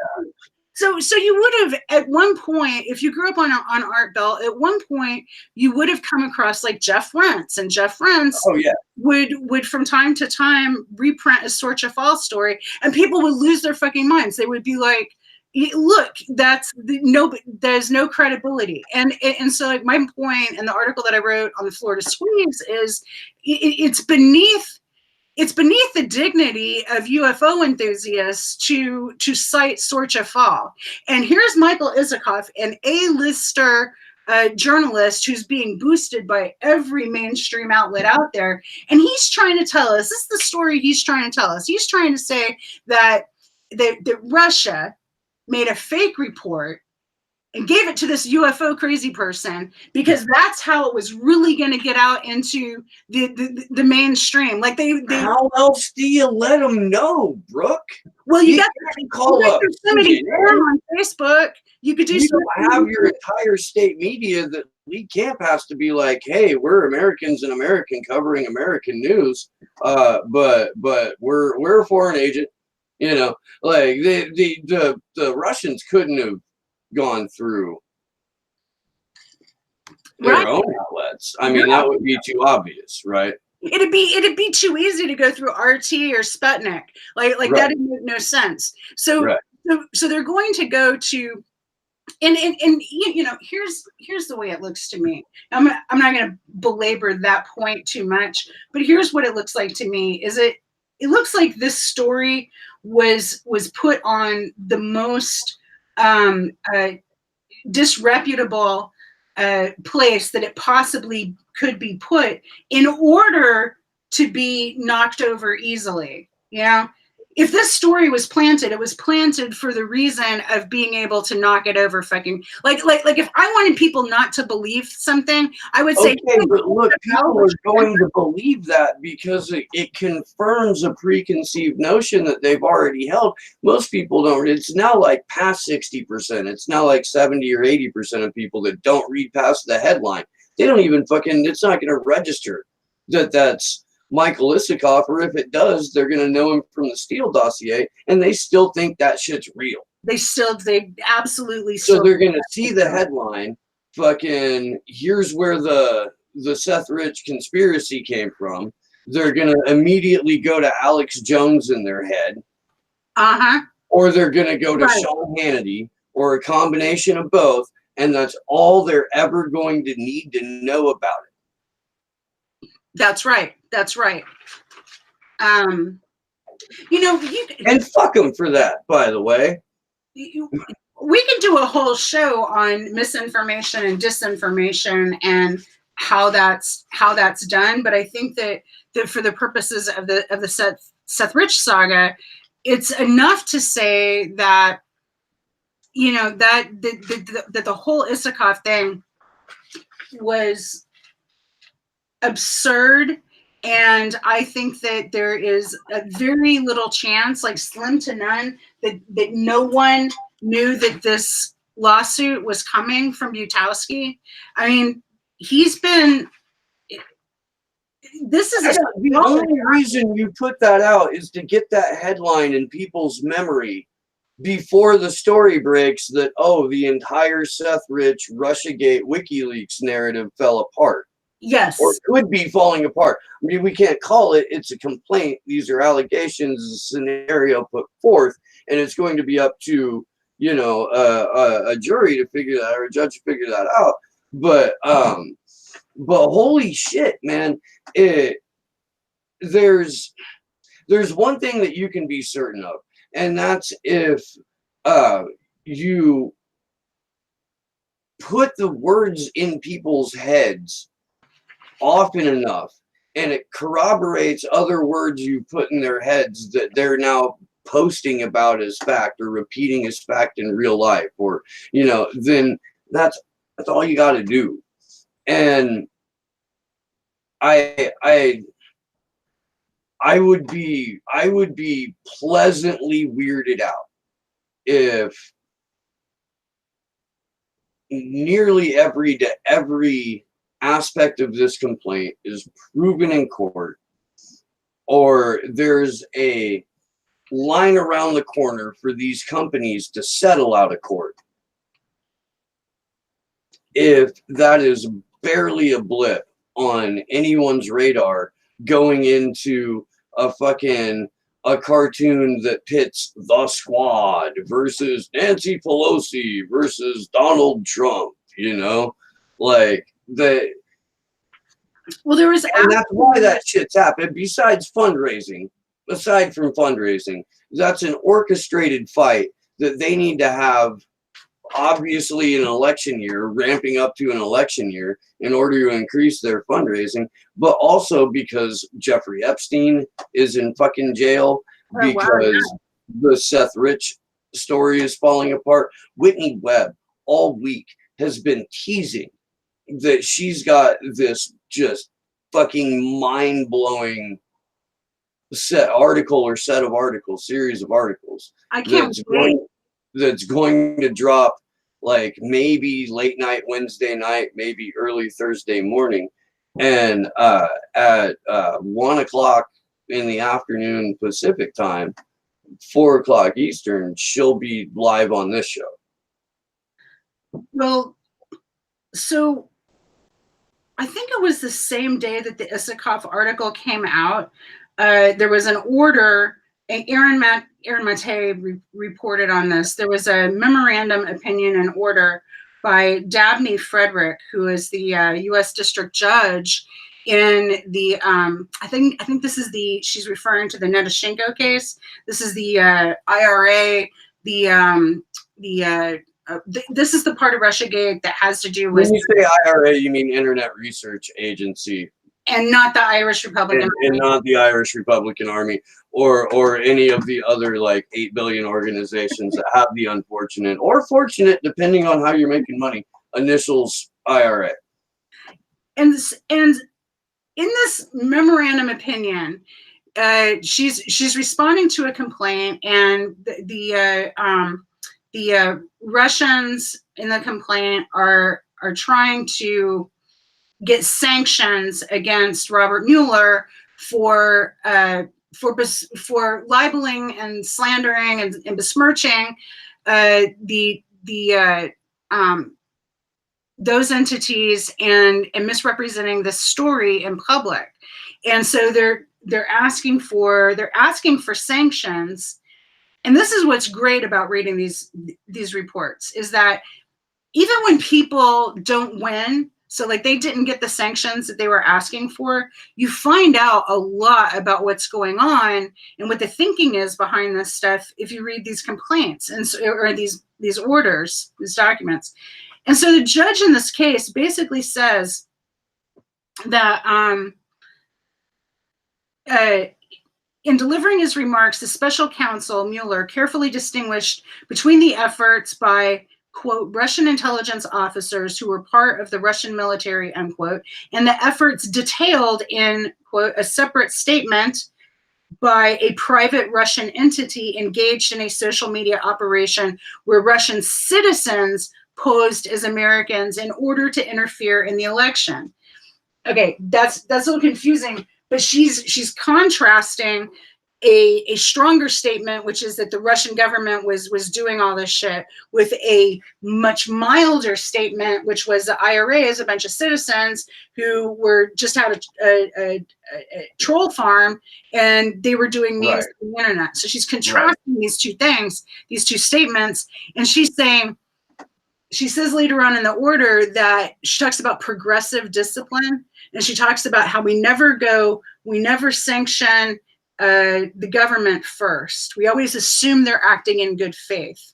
So you would have at one point, if you grew up on Art Bell, at one point you would have come across like Jeff Rentz, and Jeff Rentz would from time to time reprint a Sorcha Falls story, and people would lose their fucking minds. They would be like, look, there's no credibility. And so like my point in the article that I wrote on the Florida Squeeze is it's beneath the dignity of UFO enthusiasts to cite Sorcha Fall. And here's Michael Isikoff, an A-lister journalist who's being boosted by every mainstream outlet out there. And he's trying to tell us, this is the story he's trying to tell us. He's trying to say that Russia made a fake report and gave it to this UFO crazy person because that's how it was really going to get out into the mainstream. Like they how else do you let them know, Brooke? Well, you got to call up somebody on Facebook. You could do. You don't have your entire state media. That Lee Camp has to be like, hey, we're Americans in American covering American news, but we're a foreign agent. Like the Russians couldn't have gone through their own outlets. I mean, that would be too obvious, right? It'd be too easy to go through RT or Sputnik. Like that would make no sense. So they're going to go to, and here's the way it looks to me. I'm not going to belabor that point too much, but here's what it looks like to me. It looks like this story was put on the most disreputable place that it possibly could be put in order to be knocked over easily. If this story was planted, it was planted for the reason of being able to knock it over fucking like if I wanted people not to believe something, I would say, okay, but look, people are going to believe that because it confirms a preconceived notion that they've already held. Most people don't. It's now like past 60%. It's now like 70 or 80% of people that don't read past the headline. They don't even it's not going to register that's Michael Isikoff, or if it does, they're going to know him from the Steele dossier, and they still think that shit's real. They absolutely so they're going to see the headline, fucking, here's where the Seth Rich conspiracy came from. They're going to immediately go to Alex Jones in their head. Or they're going to go to Sean Hannity, or a combination of both, and that's all they're ever going to need to know about it. That's right. And fuck them for that, by the way. We could do a whole show on misinformation and disinformation and how that's done, but I think that for the purposes of the Seth Rich saga, it's enough to say that, you know, that the whole Isikoff thing was absurd. And I think that there is a very little chance, like slim to none, that no one knew that this lawsuit was coming from Butowski. I mean, he's been, this is the only reason you put that out is to get that headline in people's memory before the story breaks that, oh, the entire Seth Rich Russiagate Wikileaks narrative fell apart. Yes. Or could be falling apart. I mean, we can't call it. It's a complaint. These are allegations, a scenario put forth, and it's going to be up to, you know, a jury to figure that, or a judge to figure that out. But holy shit, man! There's one thing that you can be certain of, and that's if you put the words in people's heads often enough, and it corroborates other words you put in their heads that they're now posting about as fact or repeating as fact in real life, or, you know, then that's all you got to do. And I would be pleasantly weirded out if nearly every aspect of this complaint is proven in court, or there's a line around the corner for these companies to settle out of court. If that is barely a blip on anyone's radar going into a cartoon that pits the Squad versus Nancy Pelosi versus Donald Trump, you know, like the. Well, there was, and that's why that shit's happened. Aside from fundraising, that's an orchestrated fight that they need to have, obviously, in an election year, ramping up to an election year in order to increase their fundraising, but also because Jeffrey Epstein is in fucking jail because the Seth Rich story is falling apart. Whitney Webb all week has been teasing that she's got this just fucking mind-blowing series of articles. I can't wait. That's going to drop like maybe late night Wednesday night, maybe early Thursday morning. And at 1 o'clock in the afternoon Pacific time, 4 o'clock Eastern, she'll be live on this show. Well, so I think it was the same day that the Isikoff article came out. There was an order, and Aaron Mate reported on this. There was a memorandum opinion and order by Dabney Frederick, who is the U.S. District Judge in the, I think this is she's referring to the Nedashenko case. This is the IRA, this is the part of Russiagate that has to do with. When you say IRA, you mean Internet Research Agency. And not the Irish Republican Army. And not the Irish Republican Army or any of the other like 8 billion organizations that have the unfortunate or fortunate, depending on how you're making money, initials IRA. And in this memorandum opinion, she's responding to a complaint, and the Russians in the complaint are trying to get sanctions against Robert Mueller for libeling and slandering and besmirching those entities and misrepresenting this story in public. And so they're asking for sanctions. And this is what's great about reading these reports, is that even when people don't win, so like they didn't get the sanctions that they were asking for, you find out a lot about what's going on and what the thinking is behind this stuff if you read these complaints or these orders, these documents. And so the judge in this case basically says, that in delivering his remarks, the special counsel Mueller carefully distinguished between the efforts by, quote, Russian intelligence officers who were part of the Russian military, unquote, and the efforts detailed in, quote, a separate statement by a private Russian entity engaged in a social media operation where Russian citizens posed as Americans in order to interfere in the election. Okay, that's a little confusing, but she's contrasting a stronger statement, which is that the Russian government was doing all this shit, with a much milder statement, which was the IRA is a bunch of citizens who were just out of a troll farm, and they were doing memes on the internet. So she's contrasting these two things, these two statements, and she's saying, she says later on in the order that she talks about progressive discipline, and she talks about how we never sanction the government first. We always assume they're acting in good faith.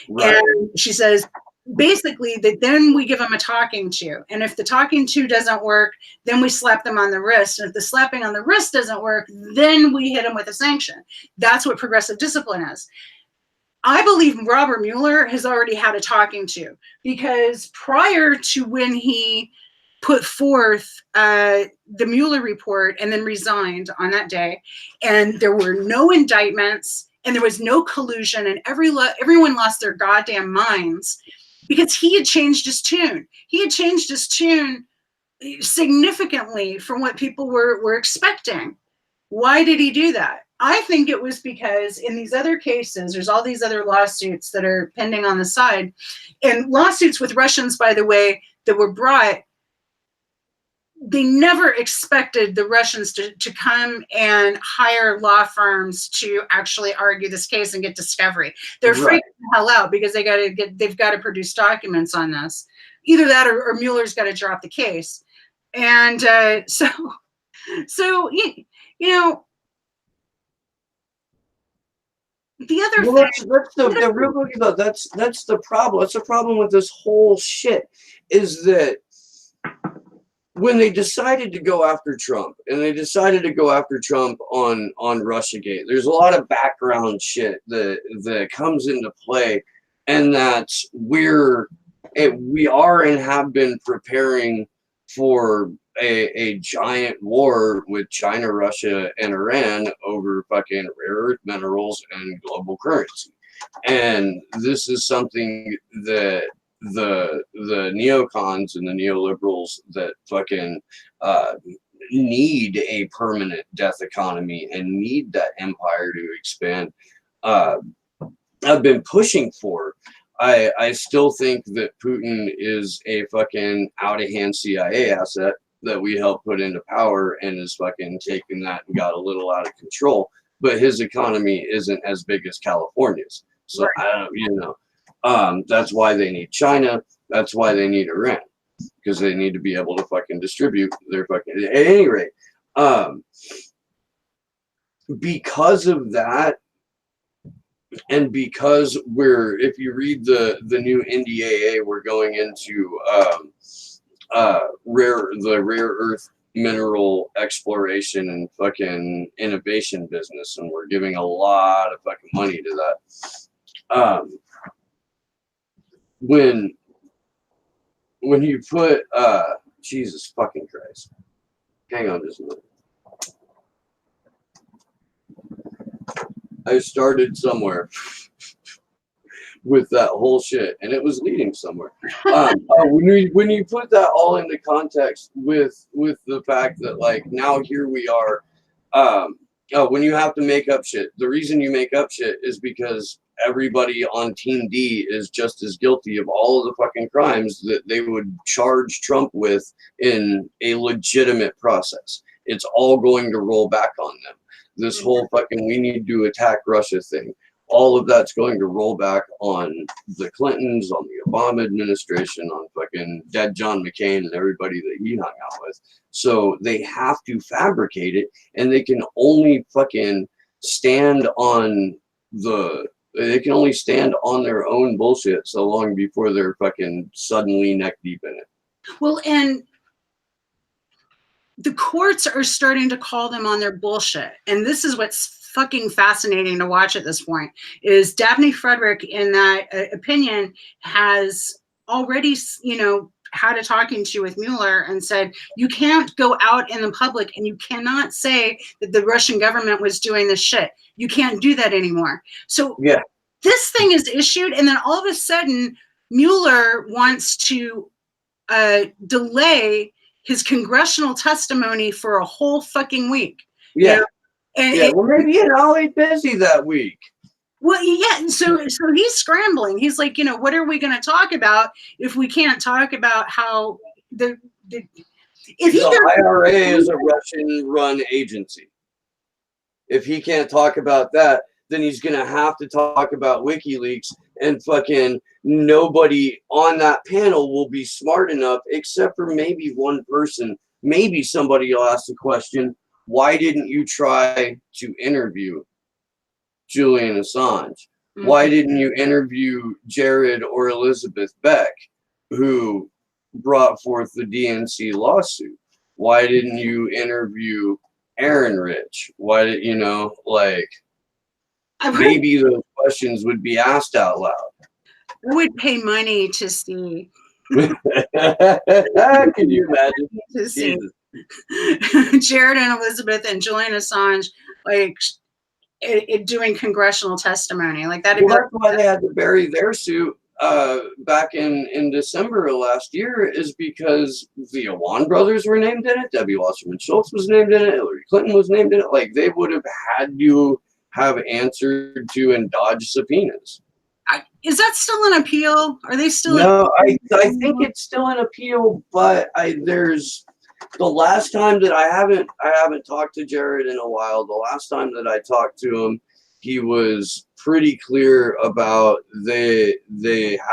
Right. And she says, basically, that then we give them a talking to. And if the talking to doesn't work, then we slap them on the wrist. And if the slapping on the wrist doesn't work, then we hit them with a sanction. That's what progressive discipline is. I believe Robert Mueller has already had a talking to, because prior to when he put forth the Mueller report and then resigned on that day, and there were no indictments and there was no collusion, and everyone lost their goddamn minds because he had changed his tune. He had changed his tune significantly from what people were expecting. Why did he do that? I think it was because in these other cases, there's all these other lawsuits that are pending on the side, and lawsuits with Russians, by the way, that were brought. They never expected the Russians to come and hire law firms to actually argue this case and get discovery. They're freaking the hell out because they've got to produce documents on this. Either that or Mueller's got to drop the case. And so you know, the other thing, that's the real quick about that's the problem. That's the problem with this whole shit, is that when they decided to go after Trump, and they decided to go after Trump on Russiagate, there's a lot of background shit that comes into play, and that we are and have been preparing for a giant war with China, Russia, and Iran over fucking rare earth minerals and global currency. And this is something that the neocons and the neoliberals that fucking need a permanent death economy and need that empire to expand, I've been pushing for. I still think that Putin is a fucking out-of-hand CIA asset that we helped put into power, and is fucking taken that and got a little out of control. But his economy isn't as big as California's. So, that's why they need China. That's why they need Iran, because they need to be able to fucking distribute their fucking. At any rate, because of that, and because if you read the new NDAA, we're going into the rare earth mineral exploration and fucking innovation business, and we're giving a lot of fucking money to that. When you put Jesus fucking Christ, hang on just a minute. I started somewhere with that whole shit, and it was leading somewhere. When you put that all into context with the fact that, like, now here we are, when you have to make up shit, the reason you make up shit is because everybody on Team D is just as guilty of all of the fucking crimes that they would charge Trump with in a legitimate process. It's all going to roll back on them. This whole fucking we need to attack Russia thing, all of that's going to roll back on the Clintons, on the Obama administration, on fucking dead John McCain and everybody that he hung out with. So they have to fabricate it, and they can only fucking stand on their own bullshit so long before they're fucking suddenly neck deep in it. Well, and the courts are starting to call them on their bullshit. And this is what's fucking fascinating to watch at this point, is Daphne Frederick, in that opinion, has already, had a talking to with Mueller and said, you can't go out in the public and you cannot say that the Russian government was doing this shit. You can't do that anymore. So this thing is issued, and then all of a sudden, Mueller wants to delay his congressional testimony for a whole fucking week. Well, maybe he's busy that week. Well, yeah. So he's scrambling. He's like, what are we going to talk about if we can't talk about how the IRA is a Russian-run agency? If he can't talk about that, then he's going to have to talk about WikiLeaks, and fucking nobody on that panel will be smart enough, except for maybe one person. Maybe somebody will ask the question, why didn't you try to interview Julian Assange? Why didn't you interview Jared or Elizabeth Beck, who brought forth the DNC lawsuit? Why didn't you interview Aaron Rich? Why did maybe those questions would be asked out loud. I would pay money to see. Can you imagine? To see Jared and Elizabeth and Julian Assange doing congressional testimony like that. Well, that's why they had to bury their suit back in December of last year, is because the Awan brothers were named in it. Debbie Wasserman Schultz was named in it. Hillary Clinton was named in it. Like, they would have had to have answered to and dodged subpoenas. Is that still an appeal? Are they still? No, I think it's still an appeal, but there's the last time that I haven't talked to Jared in a while. The last time that I talked to him, he was pretty clear about they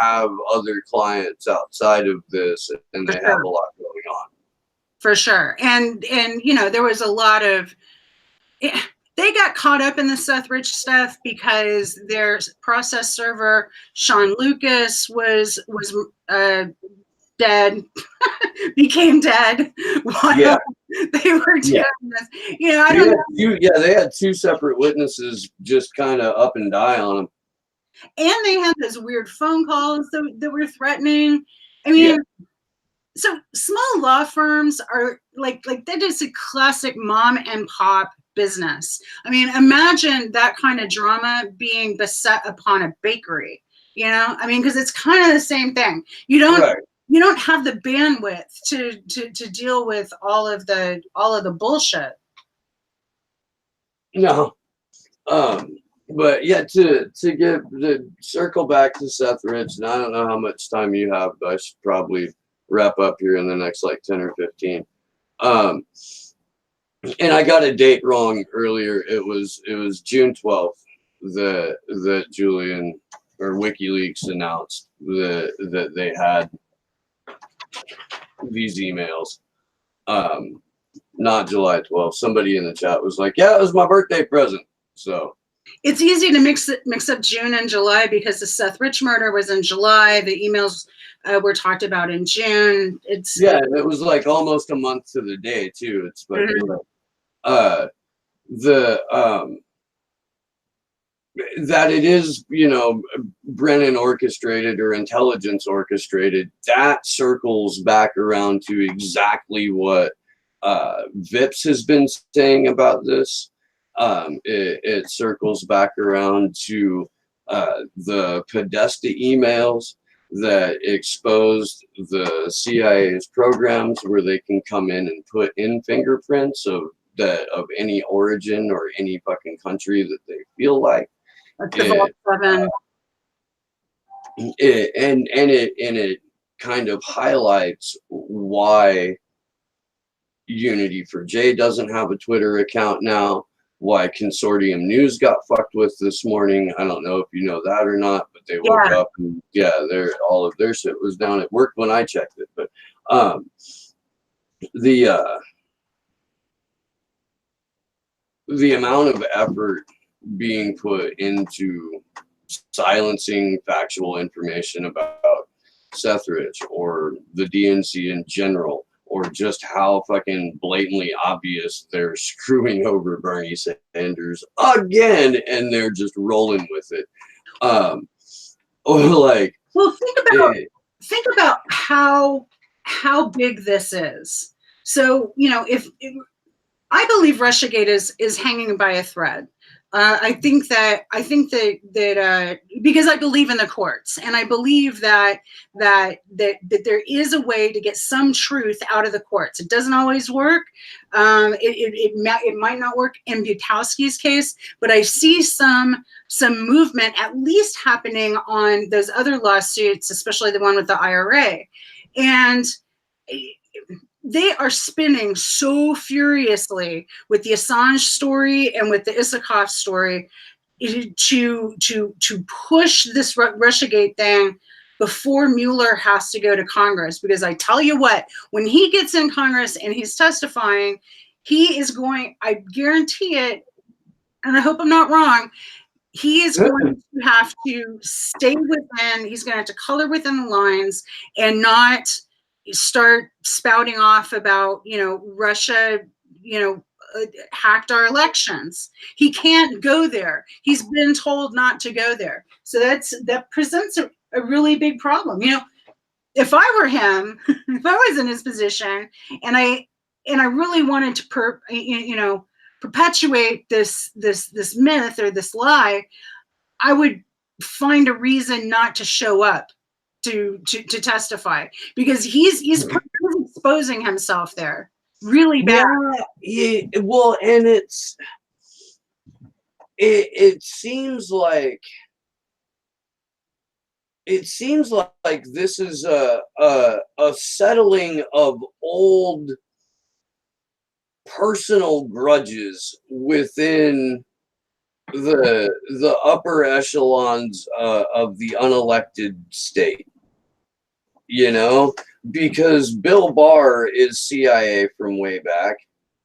have other clients outside of this, and they have a lot going on. For sure, and there was a lot of. They got caught up in the Seth Rich stuff because their process server, Sean Lucas, was dead, became dead while they were doing this. I don't know. They had two separate witnesses just kind of up and die on them. And they had those weird phone calls that were threatening. I mean, so small law firms are like that is a classic mom and pop business. I mean, imagine that kind of drama being beset upon a bakery, because it's kind of the same thing. You don't have the bandwidth to deal with all of the bullshit. No. But to circle back to Seth Rich, and I don't know how much time you have, but I should probably wrap up here in the next 10 or 15. And I got a date wrong earlier. It was June 12th that Julian or WikiLeaks announced that they had these emails. Not July 12th. Somebody in the chat was like, "Yeah, it was my birthday present." So it's easy to mix up June and July because the Seth Rich murder was in July. The emails were talked about in June. It was almost a month to the day too. It's that it is, Brennan orchestrated or intelligence orchestrated. That circles back around to exactly what Vips has been saying about this. It circles back around to the Podesta emails that exposed the CIA's programs where they can come in and put in fingerprints of any origin or any fucking country that they feel like. It kind of highlights why Unity for J doesn't have a Twitter account now, why Consortium News got fucked with this morning. I don't know if you know that or not, but they woke up and all of their shit was down. It worked when I checked it, but the amount of effort being put into silencing factual information about Seth Rich or the DNC in general, or just how fucking blatantly obvious they're screwing over Bernie Sanders again, and they're just rolling with it. Or like, well, think about how big this is. So, if I believe Russiagate is hanging by a thread. I think that because I believe in the courts, and I believe that there is a way to get some truth out of the courts. It doesn't always work. It might not work in Butowski's case, but I see some movement at least happening on those other lawsuits, especially the one with the IRA, and they are spinning so furiously with the Assange story and with the Isikoff story to push this Russiagate thing before Mueller has to go to Congress. Because I tell you what, when he gets in Congress and he's testifying, he is going, I guarantee it, and I hope I'm not wrong, he is going to have to stay within, he's going to have to color within the lines and not start spouting off about, Russia, hacked our elections. He can't go there. He's been told not to go there. So that presents a really big problem. If I were him, if I was in his position, and I really wanted to perpetuate this myth or this lie, I would find a reason not to show up to testify, because he's exposing himself there really bad. Yeah, well, and it seems like this is a settling of old personal grudges within the upper echelons of the unelected state, because Bill Barr is CIA from way back.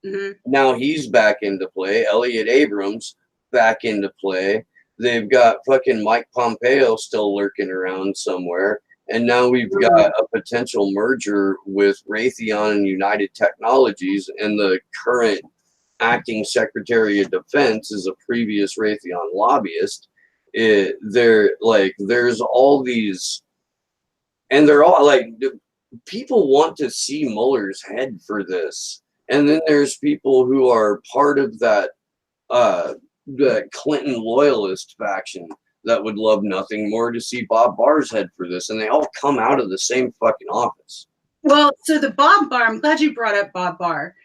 Mm-hmm. Now he's back into play. Elliot Abrams back into play. They've got fucking Mike Pompeo still lurking around somewhere. And now we've got a potential merger with Raytheon and United Technologies, and the current acting Secretary of Defense is a previous Raytheon lobbyist. There's all these, and they're all like, people want to see Mueller's head for this. And then there's people who are part of that the Clinton loyalist faction that would love nothing more to see Bob Barr's head for this, and they all come out of the same fucking office. Well, so the Bob Barr, I'm glad you brought up Bob Barr,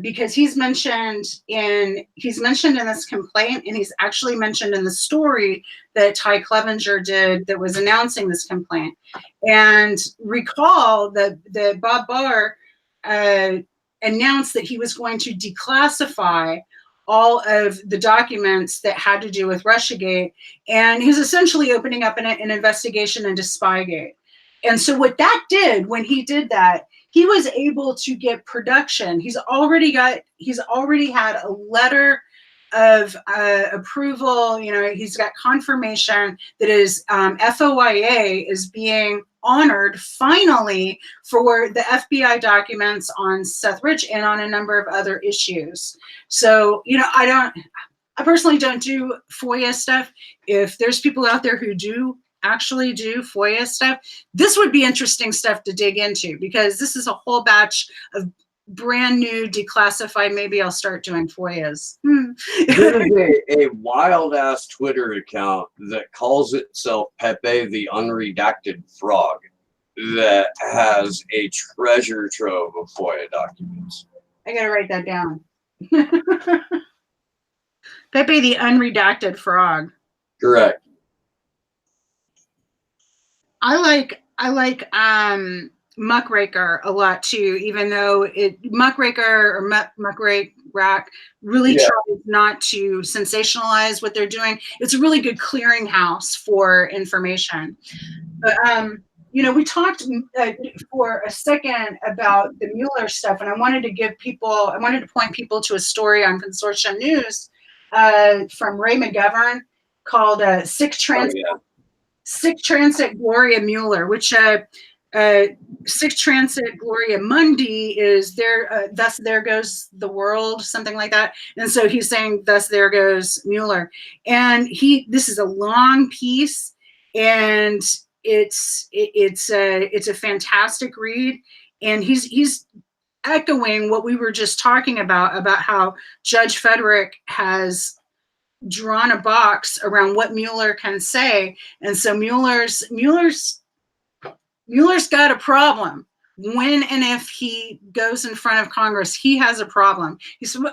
because he's mentioned in this complaint, and he's actually mentioned in the story that Ty Clevenger did that was announcing this complaint. And recall that Bob Barr announced that he was going to declassify all of the documents that had to do with Russiagate, and he was essentially opening up an investigation into Spygate. And so what that did, when he did that, he was able to get production. He's already had a letter of approval. He's got confirmation that his FOIA is being honored finally for the FBI documents on Seth Rich and on a number of other issues. So, I personally don't do FOIA stuff. If there's people out there who do actually do FOIA stuff, this would be interesting stuff to dig into, because this is a whole batch of brand new declassified. Maybe I'll start doing FOIAs. There's a wild ass Twitter account that calls itself Pepe the Unredacted Frog that has a treasure trove of FOIA documents. I gotta write that down. Pepe the Unredacted Frog. Correct. I like Muckraker a lot too, even though Muckraker really tries not to sensationalize what they're doing. It's a really good clearinghouse for information. But we talked for a second about the Mueller stuff, and I wanted to point people to a story on Consortium News from Ray McGovern called Sick Transit Gloria Mueller, which Sixth Transit Gloria Mundi is there, thus there goes the world, something like that. And so he's saying, thus there goes Mueller. And this is a long piece, and it's a fantastic read. And he's echoing what we were just talking about how Judge Frederick has drawn a box around what Mueller can say. And so Mueller's got a problem. When and if he goes in front of Congress, he has a problem.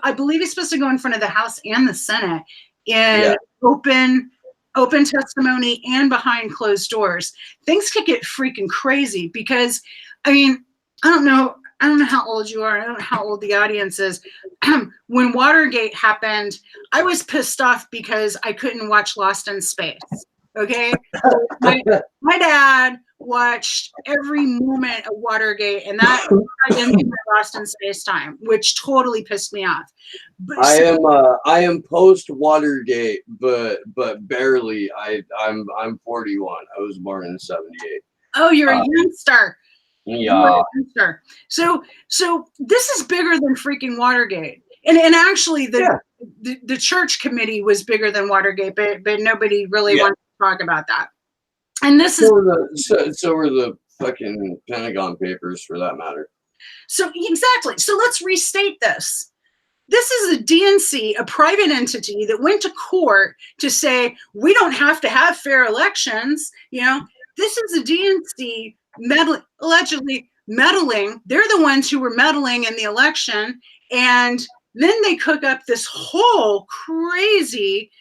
I believe he's supposed to go in front of the House and the Senate in open testimony and behind closed doors. Things could get freaking crazy because, I mean, I don't know how old you are. I don't know how old the audience is. When Watergate happened, I was pissed off because I couldn't watch Lost in Space. Okay, my dad watched every moment of Watergate, and that I didn't get Lost in Space time, which totally pissed me off. But I am post Watergate, but barely. I'm 41. I was born in '78. Oh, you're a youngster. Yeah. So this is bigger than freaking Watergate, and actually the church committee was bigger than Watergate, but nobody really wanted to talk about that. And this so were the fucking Pentagon Papers, for that matter. So exactly. So let's restate this. This is a DNC, a private entity that went to court to say we don't have to have fair elections. You know, this is a DNC allegedly meddling. They're the ones who were meddling in the election, and then they cook up this whole crazy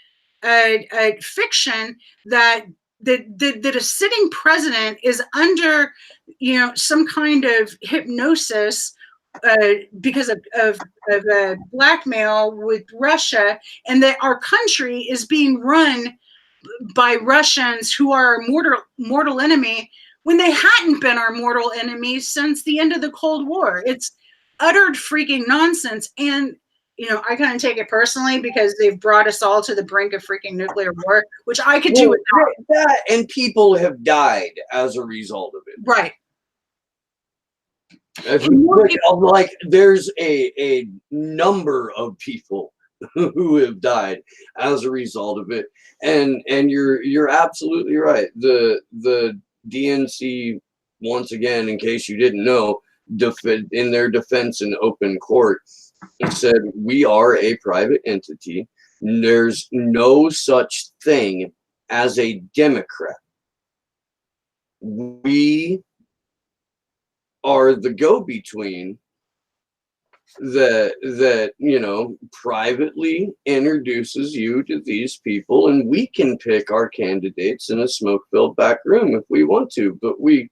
fiction that a sitting president is under, you know, some kind of hypnosis because of blackmail with Russia, and that our country is being run by Russians who are our mortal enemy, when they hadn't been our mortal enemy since the end of the Cold War. It's utter freaking nonsense. And, you know, I kind of take it personally because they've brought us all to the brink of freaking nuclear war, which I could do without. That, and people have died as a result of it. Right. Like, there's a number of people who have died as a result of it. And you're absolutely right. The DNC, once again, in case you didn't know, in their defense in open court, said we are a private entity. There's no such thing as a Democrat. We are the go-between that you know, privately introduces you to these people, and we can pick our candidates in a smoke-filled back room if we want to, but we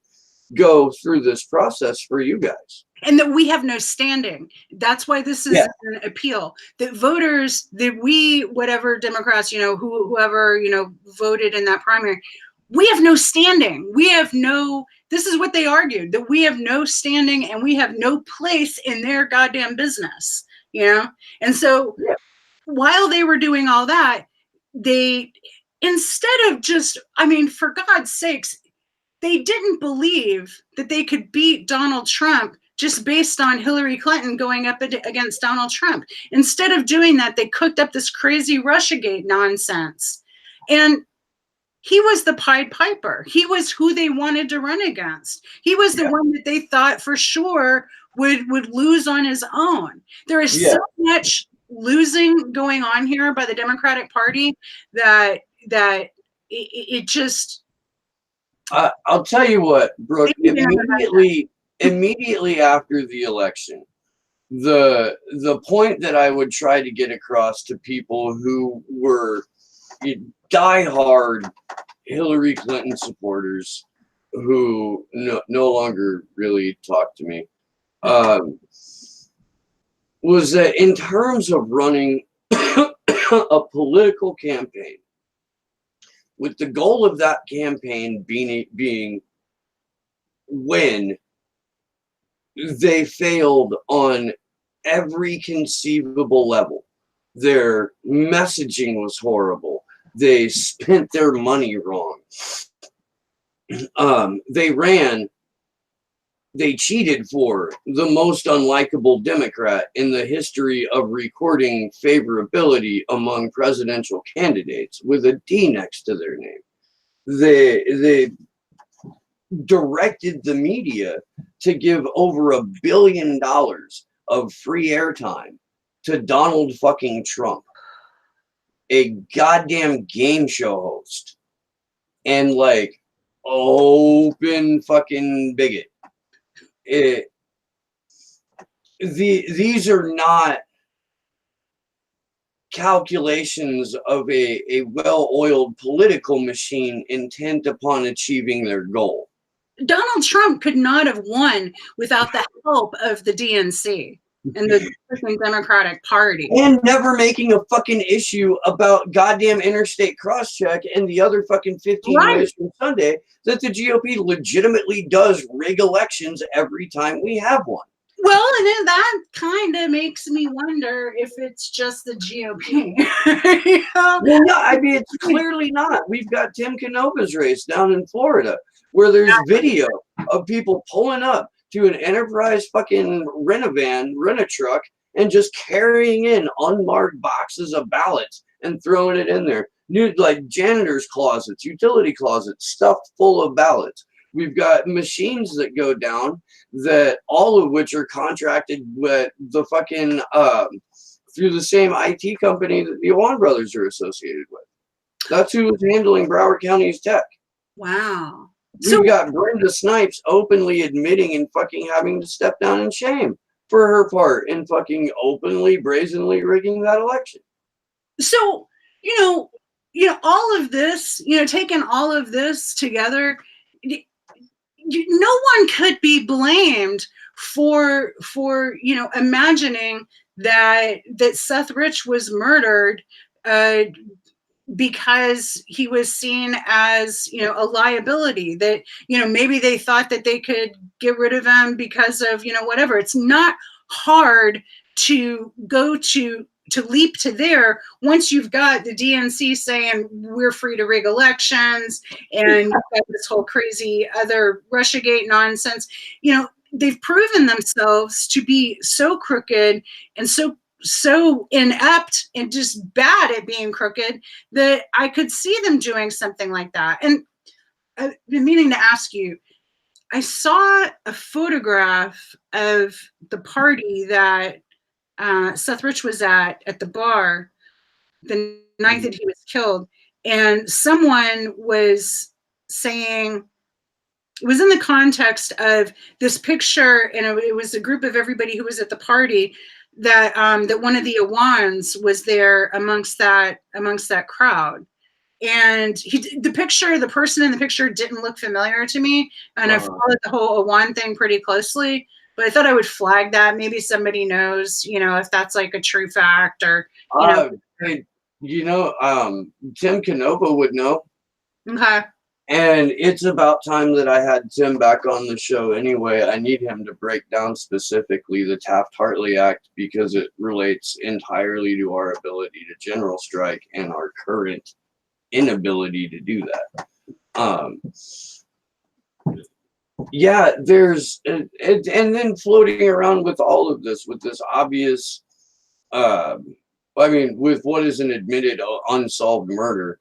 go through this process for you guys. And that we have no standing. That's why this is an appeal. That voters, that we, whatever Democrats, you know, whoever, you know, voted in that primary, we have no standing. We have no, this is what they argued, that we have no standing and we have no place in their goddamn business, you know? And so while they were doing all that, they, instead of just, I mean, for God's sakes, they didn't believe that they could beat Donald Trump just based on Hillary Clinton going up against Donald Trump. Instead of doing that, they cooked up this crazy Russiagate nonsense. And he was the Pied Piper. He was who they wanted to run against. He was the one that they thought for sure would lose on his own. There is so much losing going on here by the Democratic Party that it just... I'll tell you what, Brooke, immediately after the election, the point that I would try to get across to people who were diehard Hillary Clinton supporters who no longer really talk to me, was that in terms of running a political campaign, with the goal of that campaign being win, they failed on every conceivable level. Their messaging was horrible. They spent their money wrong. They ran they cheated for the most unlikable Democrat in the history of recording favorability among presidential candidates with a D next to their name. They directed the media to give over $1 billion of free airtime to Donald fucking Trump, a goddamn game show host, and like open fucking bigot. These are not calculations of a well-oiled political machine intent upon achieving their goal. Donald Trump could not have won without the help of the DNC and the Democratic Party. And never making a fucking issue about goddamn interstate crosscheck and the other fucking 15 days from Sunday that the GOP legitimately does rig elections every time we have one. Well, and then that kind of makes me wonder if it's just the GOP. Well, no, I mean, it's clearly not. We've got Tim Canova's race down in Florida where there's video of people pulling up to an Enterprise fucking rent-a-truck, and just carrying in unmarked boxes of ballots and throwing it in there. New, like janitor's closets, utility closets, stuffed full of ballots. We've got machines that go down that all of which are contracted with the fucking through the same IT company that the Awan brothers are associated with. That's who was handling Broward County's tech. Wow. We've got Brenda Snipes openly admitting and fucking having to step down in shame for her part in fucking openly, brazenly rigging that election. So, all of this, taking all of this together, no one could be blamed for imagining that Seth Rich was murdered because he was seen as, a liability, that, maybe they thought that they could get rid of him because of, whatever. It's not hard to go to leap to there once you've got the DNC saying we're free to rig elections and this whole crazy other Russiagate nonsense. They've proven themselves to be so crooked and so inept and just bad at being crooked that I could see them doing something like that. And I've been meaning to ask you, I saw a photograph of the party that Seth Rich was at the bar the night that he was killed. And someone was saying, it was in the context of this picture, and it was a group of everybody who was at the party, that that one of the Awans was there amongst that crowd. And the person in the picture didn't look familiar to me, and I followed the whole Awan thing pretty closely. But I thought I would flag that. Maybe somebody knows, if that's like a true fact or, Tim Canova would know. Okay. And it's about time that I had Tim back on the show anyway. I need him to break down specifically the Taft-Hartley Act because it relates entirely to our ability to general strike and our current inability to do that. Yeah, there's, and then floating around with all of this, with this obvious, with what is an admitted unsolved murder,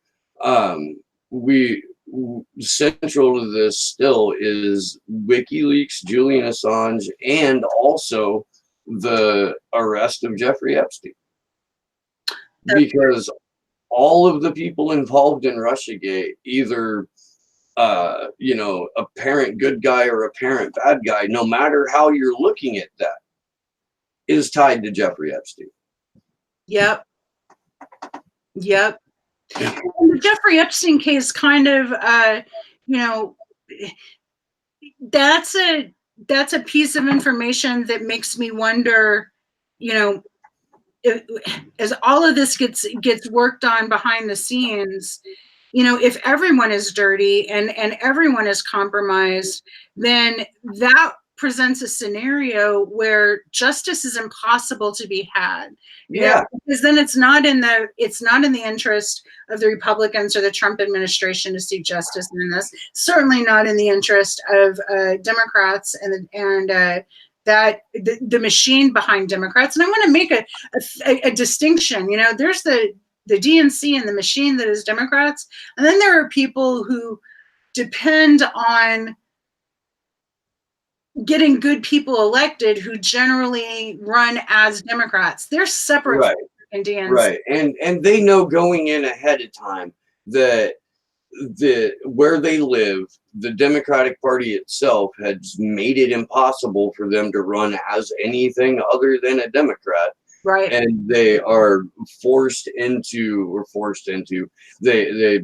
central to this still is WikiLeaks, Julian Assange, and also the arrest of Jeffrey Epstein. Because all of the people involved in Russiagate, either apparent good guy or apparent bad guy, no matter how you're looking at that, is tied to Jeffrey Epstein. Yep. And the Jeffrey Epstein case kind of, that's a piece of information that makes me wonder, as all of this gets worked on behind the scenes, if everyone is dirty and everyone is compromised, then that presents a scenario where justice is impossible to be had. Because then it's not in the interest of the Republicans or the Trump administration to seek justice in this. Certainly not in the interest of Democrats and that the machine behind Democrats. And I want to make a distinction. There's the DNC and the machine that is Democrats, and then there are people who depend on getting good people elected who generally run as Democrats. They're separate right. from DNC. Right. And they know going in ahead of time that where they live, the Democratic Party itself has made it impossible for them to run as anything other than a Democrat. Right. And they are forced into, they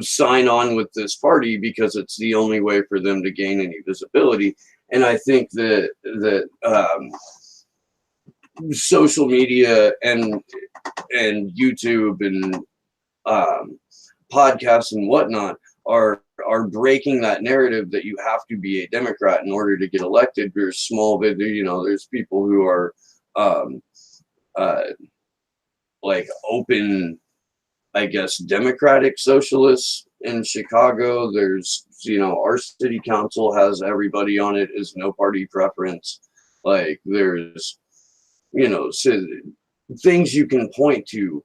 sign on with this party because it's the only way for them to gain any visibility. And I think that social media and YouTube and podcasts and whatnot are breaking that narrative that you have to be a Democrat in order to get elected. There's there's people who are like open, I guess, Democratic socialists in Chicago. There's, our city council has everybody on it is no party preference. Like there's, so things you can point to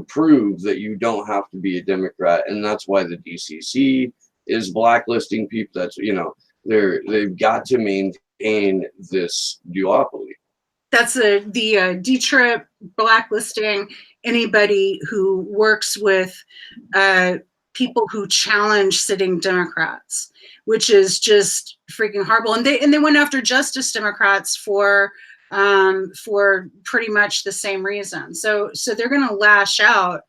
prove that you don't have to be a Democrat. And that's why the DCC is blacklisting people. That's, they've got to maintain this duopoly. That's the D-Trip blacklisting anybody who works with people who challenge sitting Democrats, which is just freaking horrible. And they went after Justice Democrats for pretty much the same reason. So they're going to lash out.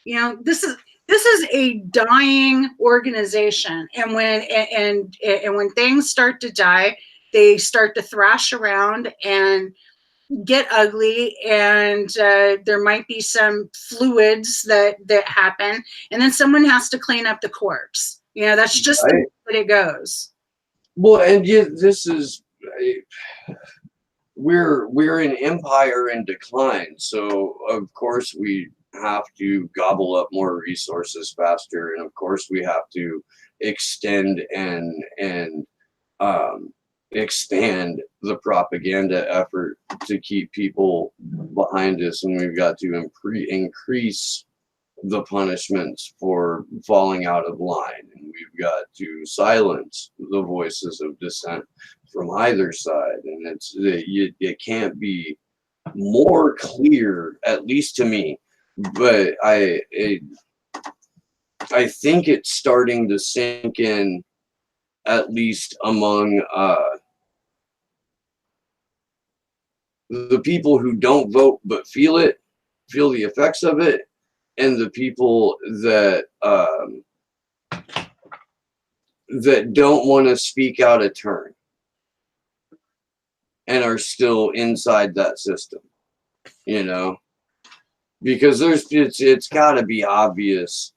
This is a dying organization, and when things start to die, they start to thrash around and get ugly, and there might be some fluids that happen, and then someone has to clean up the corpse. That's just the way that it goes. Well, and this is we're an empire in decline, so of course we have to gobble up more resources faster, and of course we have to extend and expand the propaganda effort to keep people behind us, and we've got to increase the punishments for falling out of line, and we've got to silence the voices of dissent from either side. And it can't be more clear, at least to me, but I think it's starting to sink in, at least among the people who don't vote but feel the effects of it, and the people that don't want to speak out of turn and are still inside that system, because it's got to be obvious.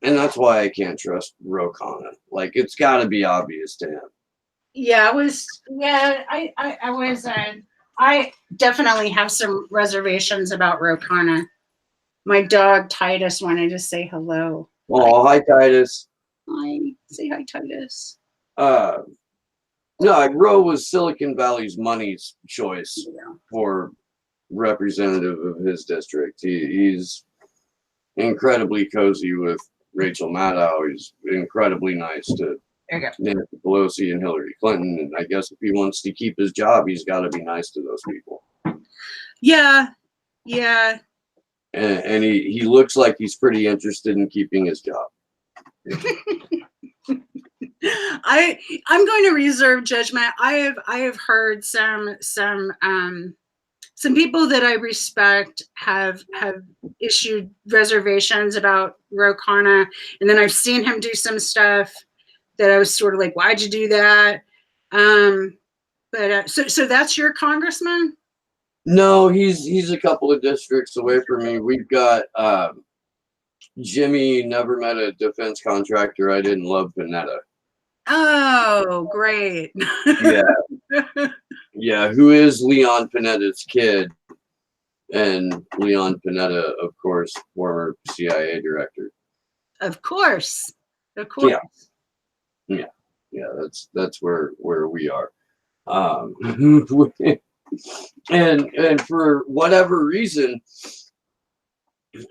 And that's why I can't trust Ro Khanna. Like, it's got to be obvious to him. Yeah, I definitely have some reservations about Ro Khanna. My dog Titus wanted to say hello. Oh, hi Titus. Hi, say hi Titus. No, Ro was Silicon Valley's money's choice for representative of his district. He's incredibly cozy with Rachel Maddow. He's incredibly nice to Nancy Pelosi and Hillary Clinton. And I guess if he wants to keep his job, he's got to be nice to those people. Yeah. And he looks like he's pretty interested in keeping his job. I'm going to reserve judgment. I have heard some people that I respect have issued reservations about Ro Khanna, and then I've seen him do some stuff that I was sort of like, why'd you do that? But so that's your congressman? No, he's a couple of districts away from me. We've got Jimmy. Never met a defense contractor I didn't love. Panetta. Oh, great. Yeah. Yeah, who is Leon Panetta's kid? And Leon Panetta, of course, former CIA director. Of course. Of course. Yeah. Yeah. Yeah, that's where we are. And for whatever reason,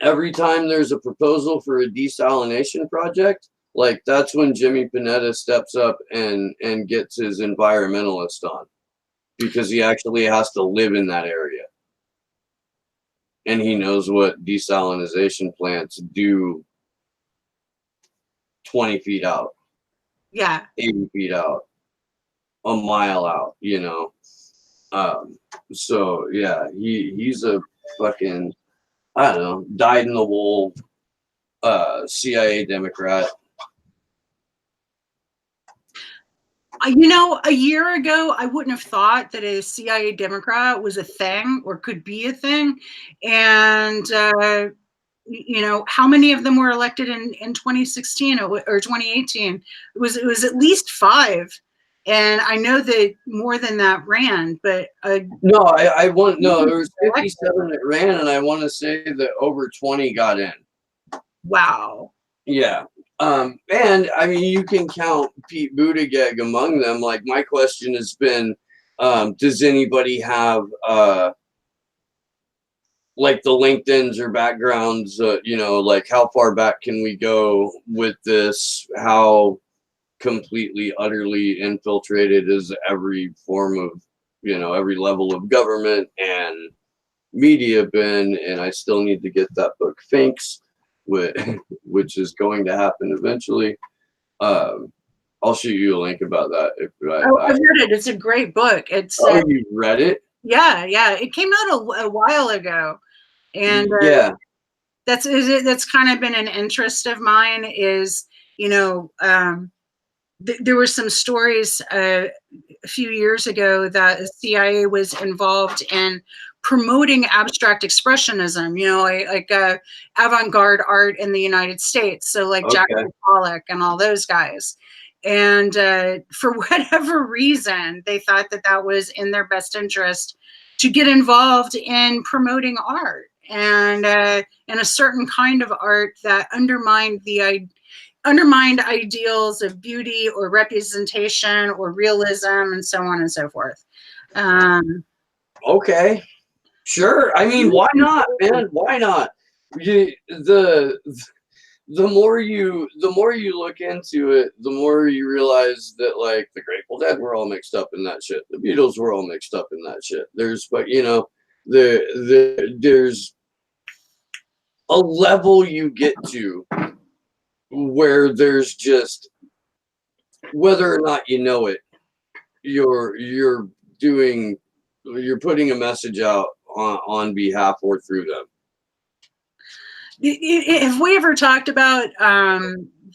every time there's a proposal for a desalination project, like that's when Jimmy Panetta steps up and gets his environmentalist on, because he actually has to live in that area. And he knows what desalination plants do 20 feet out. Yeah. 80 feet out. A mile out, So yeah, he's a fucking, I don't know, dyed in the wool CIA Democrat. A year ago, I wouldn't have thought that a CIA Democrat was a thing or could be a thing. And, how many of them were elected in 2016 or 2018? It was at least 5. And I know that more than that ran, but no, I want no. There was 57 that ran, and I want to say that over 20 got in. Wow. Yeah. And I mean, you can count Pete Buttigieg among them. Like, my question has been, does anybody have like the LinkedIns or backgrounds? Like, how far back can we go with this? How completely, utterly infiltrated is every form of, every level of government and media been? And I still need to get that book, Finks, which is going to happen eventually. I'll shoot you a link about that. I've read it. It's a great book. It's you read it? Yeah. It came out a while ago, and yeah, that's kind of been an interest of mine. Is there were some stories a few years ago that the CIA was involved in promoting abstract expressionism, like avant-garde art in the United States. So like Jack Pollock and all those guys. And for whatever reason, they thought that was in their best interest to get involved in promoting art and a certain kind of art that undermined ideals of beauty or representation or realism and so on and so forth. Okay. Sure. I mean, why not, man? Why not? The more you look into it, the more you realize that, like, the Grateful Dead were all mixed up in that shit. The Beatles were all mixed up in that shit. There's a level you get to where there's just, whether or not you know it, you're putting a message out on behalf or through them. Have we ever talked about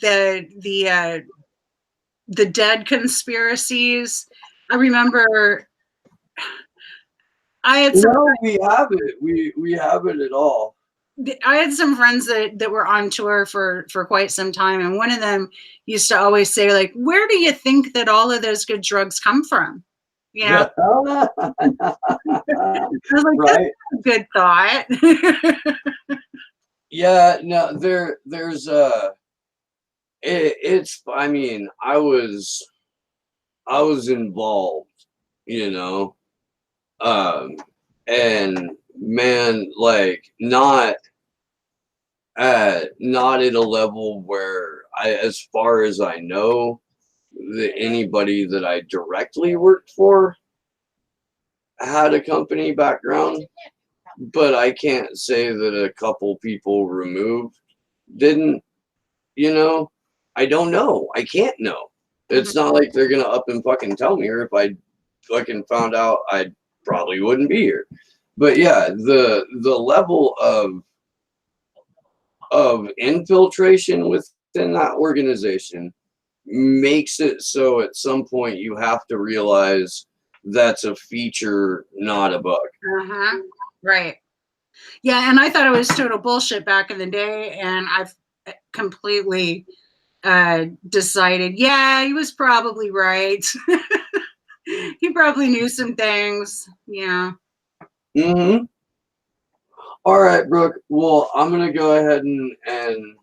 the dead conspiracies? I remember I had some. No, we haven't. We haven't at all. I had some friends that were on tour for quite some time, and one of them used to always say, like, "Where do you think that all of those good drugs come from?" I was like, right. That's a good thought. Yeah, no, there's it's, I mean, I was involved, and man, like, not at a level where as far as I know, that anybody that I directly worked for had a company background, but I can't say that a couple people removed didn't. I don't know. I can't know. It's not like they're gonna up and fucking tell me, or if I fucking found out, I probably wouldn't be here. But yeah, the level of infiltration within that organization makes it so at some point you have to realize that's a feature, not a bug. Right. Yeah, and I thought it was total bullshit back in the day, and I've completely decided, yeah, he was probably right. He probably knew some things. Yeah. Mm-hmm. All right, Brooke. Well, I'm gonna go ahead and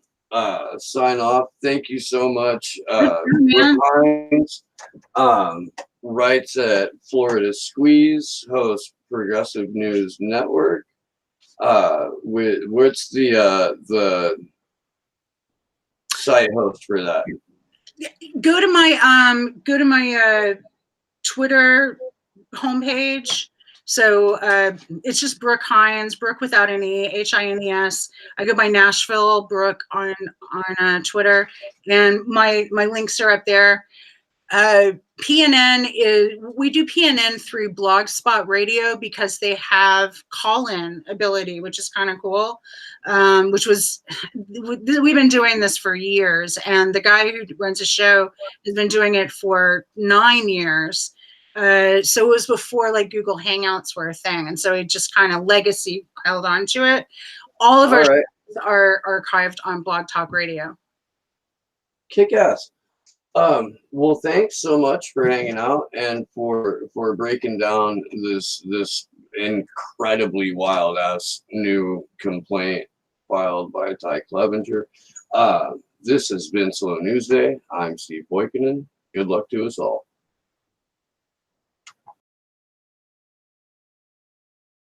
sign off. Thank you so much. Brook Man. Hines writes at Florida Squeeze, hosts Progressive News Network. What's the site host for that? Go to my Twitter homepage. So it's just Brook Hines, Brook without any Hines. I go by Nashville Brook on Twitter, and my links are up there. PNN we do PNN through Blogspot Radio because they have call-in ability, which is kind of cool. We've been doing this for years, and the guy who runs a show has been doing it for 9 years. So it was before like Google Hangouts were a thing, and so it just kind of legacy held on to it. All of our shows are archived on BlogTalk Radio. Kick ass. Well, thanks so much for hanging out and for breaking down this incredibly wild ass new complaint filed by Ty Clevenger. This has been Slow News Day. I'm Steve Boykinen. Good luck to us all.